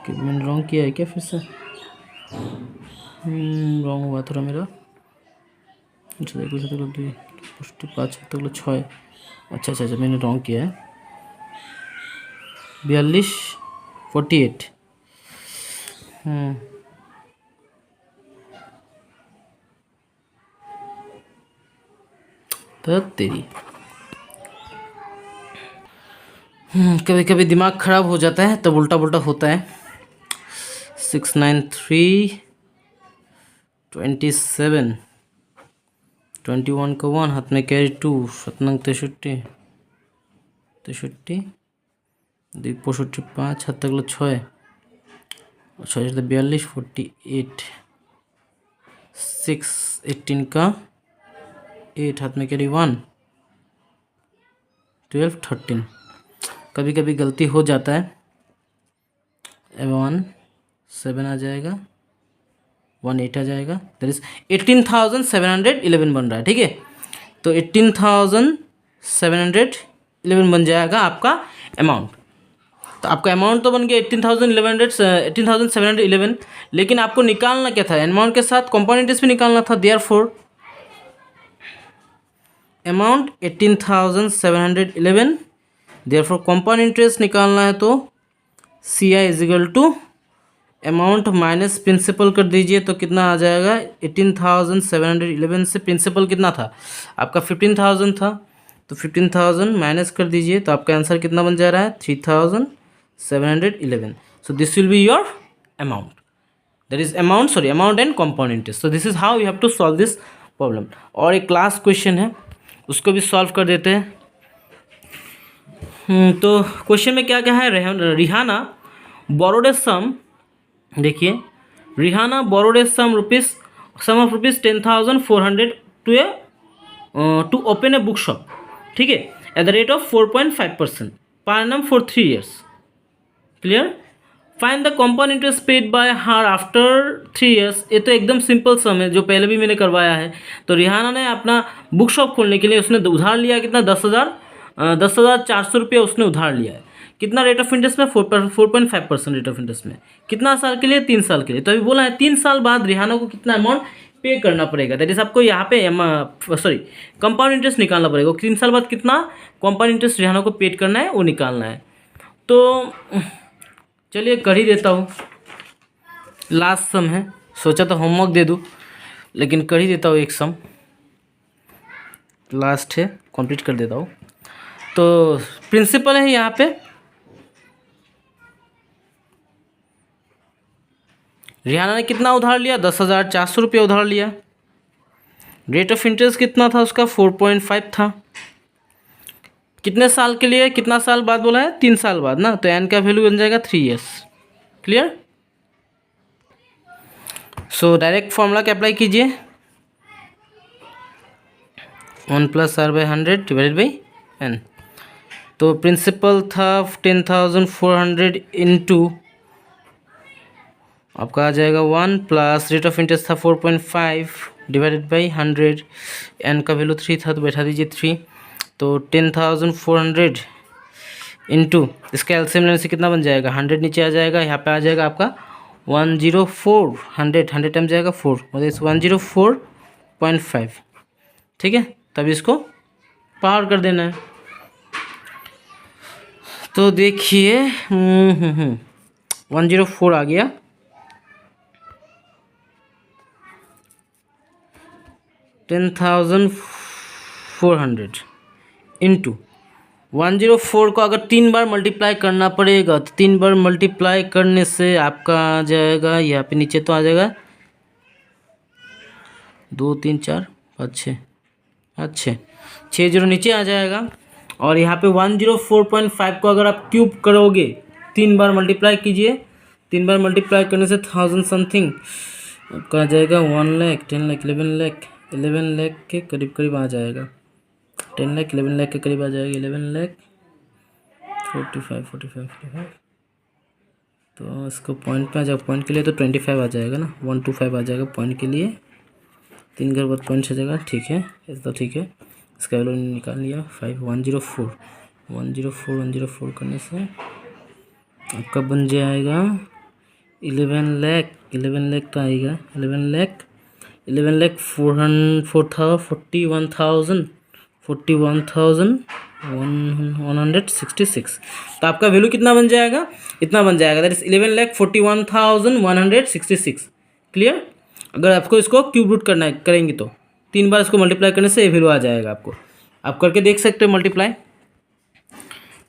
S1: मैंने रॉन्ग किया है क्या फिर से? रॉन्ग हुआ थोड़ा मेरा। अच्छा देखो 5 तक लो 6। अच्छा अच्छा अच्छा मैंने रॉन्ग किया है। 42 48। तो तेरी कभी कभी दिमाग खराब हो जाता है तब उल्टा पुल्टा होता है। 693 27 21 का 1 हाथ में कैरी 2 7 63 63 2 65 5 हाथ तक लो 6 6 42 48 6 18 का 8 हाथ में कैरी 1 12 13। कभी कभी गलती हो जाता है। 1 7 आ जाएगा 1 8 आ जाएगा, दैट इज 18,711 बन रहा है। ठीक है, तो 18,711 बन जाएगा आपका अमाउंट। तो आपका अमाउंट तो बन गया 18,711, लेकिन आपको निकालना क्या था? अमाउंट के साथ कंपाउंड इंटरेस्ट भी निकालना था। Therefore amount 18,711, therefore compound interest निकालना है तो CI is equal to amount minus principal कर दीजिए तो कितना आ जाएगा? 18,711 से प्रिंसिपल कितना था आपका? 15,000 था, तो 15,000 माइनस कर दीजिए तो आपका आंसर कितना बन जा रहा है? 3,711। So this will be your amount, that is amount, sorry amount and compound interest. So this is how you have to solve this problem. और एक क्लास क्वेश्चन है उसको भी सॉल्व कर देते हैं। तो क्वेश्चन में क्या क्या है? रिहाना बोरोड सम, देखिए Rihana borrowed sum of rupees 10,400 to open a book shop, ठीक है, at the rate of 4.5% per annum for 3 years। Clear? Find the compound interest paid by her after 3 years। ये तो एकदम सिंपल सम है जो पहले भी मैंने करवाया है। तो रिहाना ने अपना बुक शॉप खोलने के लिए उसने उधार लिया कितना? 10,400 रुपये उसने उधार लिया है। कितना रेट ऑफ इंटरेस्ट में? 4.5% रेट ऑफ इंटरेस्ट में। कितना साल के लिए? 3 साल के लिए। तो अभी बोला है 3 साल बाद रिहाना को कितना अमाउंट पे करना पड़ेगा। दैट इज आपको यहाँ पे सॉरी कंपाउंड इंटरेस्ट निकालना पड़ेगा। 3 साल बाद कितना कंपाउंड इंटरेस्ट रिहाना को पेड करना है वो निकालना है। तो चलिए कर ही देता हूँ, लास्ट सम है। सोचा तो होमवर्क दे दूँ लेकिन कर ही देता हूँ, एक सम लास्ट है, कंप्लीट कर देता हूँ। तो प्रिंसिपल है यहाँ पे, रिहाना ने कितना उधार लिया? 10,400 रुपये उधार लिया। रेट ऑफ इंटरेस्ट कितना था उसका? 4.5 था। कितने साल के लिए? कितना साल बाद बोला है? 3 साल बाद ना, तो एन का वैल्यू बन जाएगा 3 years। Clear? So direct formula क्या अप्लाई कीजिए? 1 + R/100 डिवाइडेड बाई n। तो प्रिंसिपल था 10,400 इंटू आपका आ जाएगा 1 प्लस रेट ऑफ इंटरेस्ट था 4.5 डिवाइडेड बाई 100, एन का वैल्यू 3 था तो बैठा दीजिए 3। तो 10,400 इंटू इसका एलसीएम लेने से कितना बन जाएगा? 100 नीचे आ जाएगा, यहाँ पे आ जाएगा आपका 104। 100 टाइम जाएगा 4, मतलब 104.5। ठीक है, तब इसको पावर कर देना है। तो देखिए 104 आ गया, 10,400 इंटू 104 को अगर 3 बार मल्टीप्लाई करना पड़ेगा तो 3 बार मल्टीप्लाई करने से आपका आ जाएगा, यहाँ पे नीचे तो आ जाएगा 2 3 4 5 6, अच्छे 6 जीरो नीचे आ जाएगा। और यहाँ पे 104.5 को अगर आप क्यूब करोगे, 3 बार मल्टीप्लाई कीजिए, 3 बार मल्टीप्लाई करने से 1000 समथिंग आपका आ जाएगा 1 लाख 10 लाख 11 लाख के करीब करीब आ जाएगा, 10 लाख 11 लाख के करीब आ जाएगा, 11 लाख 45। तो इसको पॉइंट पे आ जाएगा, पॉइंट के लिए तो 25 आ जाएगा ना, 125 आ जाएगा पॉइंट के लिए, 3 घर बाद पॉइंट आ जाएगा, ठीक है ये तो ठीक है। इसका वैल्यू निकाल लिया 104 करने से आपका बन जाएगा 11 लाख तो आएगा 11 लाख 41,166। तो आपका वैल्यू कितना बन जाएगा, इतना बन जाएगा, दैट इज 11,41,166। क्लियर। अगर आपको इसको क्यूब रूट करना है करेंगे तो 3 बार इसको मल्टीप्लाई करने से ये वैल्यू आ जाएगा आपको, आप करके देख सकते हो मल्टीप्लाई।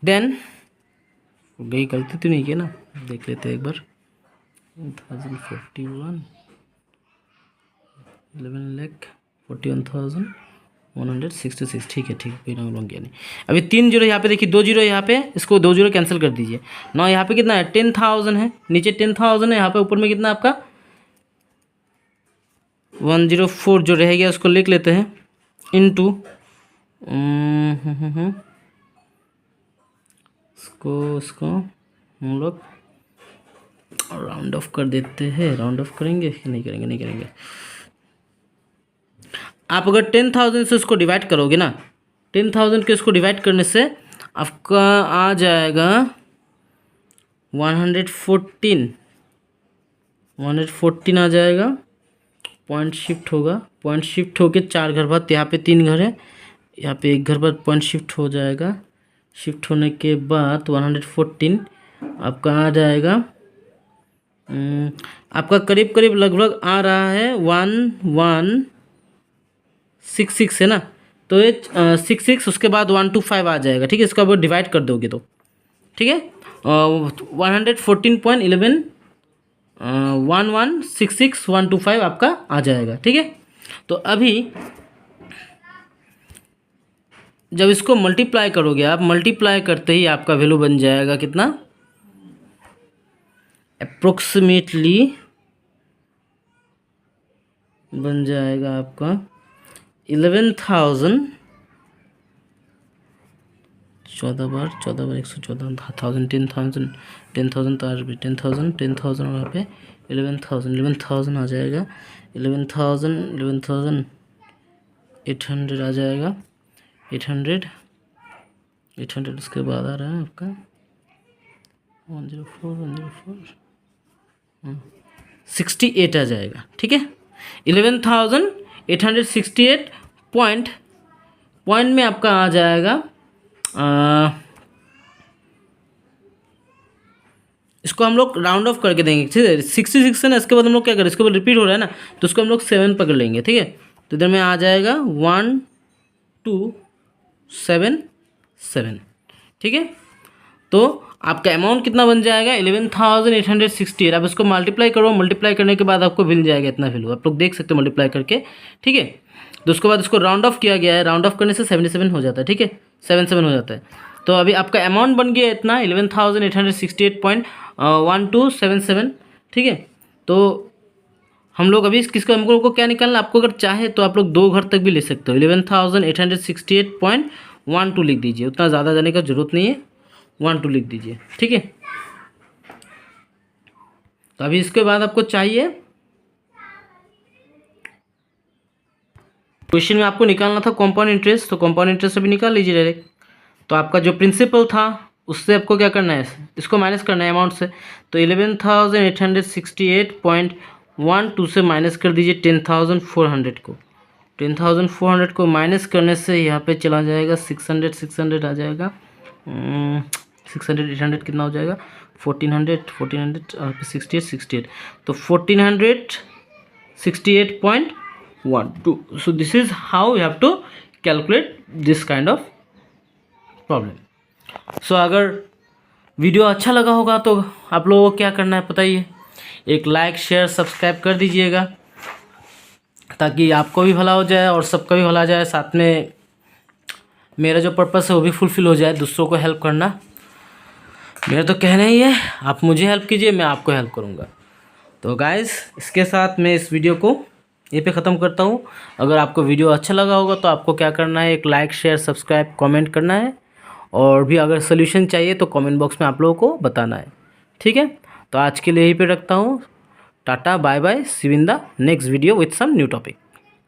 S1: देन गई गलती तो नहीं की ना, देख लेते हैं एक बार। 1041 11,41,166, ठीक है कोई रॉन्ग किया नहीं। अभी 3 जीरो यहाँ पे देखिए, 2 जीरो यहाँ पे, इसको 2 जीरो कैंसिल कर दीजिए। ना यहाँ पे कितना है 10,000 है, नीचे 10,000 है, यहाँ पे ऊपर में कितना आपका 104 जो रह गया उसको लिख लेते हैं इनटू इसको हम लोग राउंड ऑफ कर देते हैं। राउंड ऑफ करेंगे कि नहीं करेंगे। आप अगर 10,000 से उसको डिवाइड करोगे ना, 10,000 के उसको डिवाइड करने से आपका आ जाएगा 114 आ जाएगा। पॉइंट शिफ्ट होगा, पॉइंट शिफ्ट होके 4 घर बाद यहाँ पे 3 घर है, यहाँ पे 1 घर बाद पॉइंट शिफ्ट हो जाएगा। शिफ्ट होने के बाद 114 आपका आ जाएगा, आपका करीब करीब लगभग आ रहा है 1166 है ना, तो ये 66 उसके बाद 125 आ जाएगा, ठीक है। इसका आप डिवाइड कर दोगे तो ठीक है 114.11 1166125 आपका आ जाएगा, ठीक है। तो अभी जब इसको मल्टीप्लाई करोगे आप, मल्टीप्लाई करते ही आपका वैल्यू बन जाएगा कितना, अप्रोक्सीमेटली बन जाएगा आपका 11,000 14 बार 114 10,000 तो 10,000 वहाँ पे 11,000 आ जाएगा, 11,800 आ जाएगा, 800 उसके बाद आ रहा है आपका 104 68 आ जाएगा, ठीक है। 11,868 पॉइंट में आपका आ जाएगा। इसको हम लोग राउंड ऑफ करके देंगे, ठीक है। 66 है ना, इसके बाद हम लोग क्या करें, इसके बाद रिपीट हो रहा है ना, तो उसको हम लोग 7 पकड़ लेंगे, ठीक है। तो इधर में आ जाएगा 1277, ठीक है। तो आपका अमाउंट कितना बन जाएगा 11,868। अब इसको मल्टीप्लाई करो, मल्टीप्लाई करने के बाद आपको मिल जाएगा इतना वैल्यू, आप लोग देख सकते हो मल्टीप्लाई करके, ठीक है। तो उसके बाद इसको राउंड ऑफ किया गया है, राउंड ऑफ करने से 77 हो जाता है, ठीक है, 77 हो जाता है। तो अभी आपका अमाउंट बन गया इतना 11,868.1277, ठीक है। तो हम लोग अभी किसको हमको को क्या निकालना, आपको अगर चाहे तो आप लोग 2 घर तक भी ले सकते हो। 11,868.12 लिख दीजिए, उतना ज़्यादा जाने का जरूरत नहीं है, 12 लिख दीजिए, ठीक है। तो अभी इसके बाद आपको चाहिए, क्वेश्चन में आपको निकालना था कंपाउंड इंटरेस्ट, तो कंपाउंड इंटरेस्ट अभी निकाल लीजिए डायरेक्ट। तो आपका जो प्रिंसिपल था उससे आपको क्या करना है, इसको माइनस करना है अमाउंट से। तो 11,868.12 से माइनस कर दीजिए 10,400 को। 10,400 को माइनस करने से यहाँ पे चला जाएगा 600 आ जाएगा, 600 800 कितना हो जाएगा 1400 और 68 तो 1468.12। So this is how you have to calculate this kind of problem. सो अगर वीडियो अच्छा लगा होगा तो आप लोगों को क्या करना है बताइए, एक लाइक शेयर सब्सक्राइब कर दीजिएगा ताकि आपको भी भला हो जाए और सबका भी भला हो जाए, साथ में मेरा जो पर्पस है वो भी फुलफ़िल हो जाए, दूसरों को हेल्प करना मेरा तो कहना ही है। आप मुझे हेल्प कीजिए, मैं आपको हेल्प करूँगा। तो गाइस इसके साथ मैं इस वीडियो को यहीं पे ख़त्म करता हूँ। अगर आपको वीडियो अच्छा लगा होगा तो आपको क्या करना है, एक लाइक शेयर सब्सक्राइब कमेंट करना है, और भी अगर सोल्यूशन चाहिए तो कमेंट बॉक्स में आप लोगों को बताना है। ठीक है, तो आज के लिए यहीं पे रखता हूँ। Tata bye bye, see you in the next video with some new topic.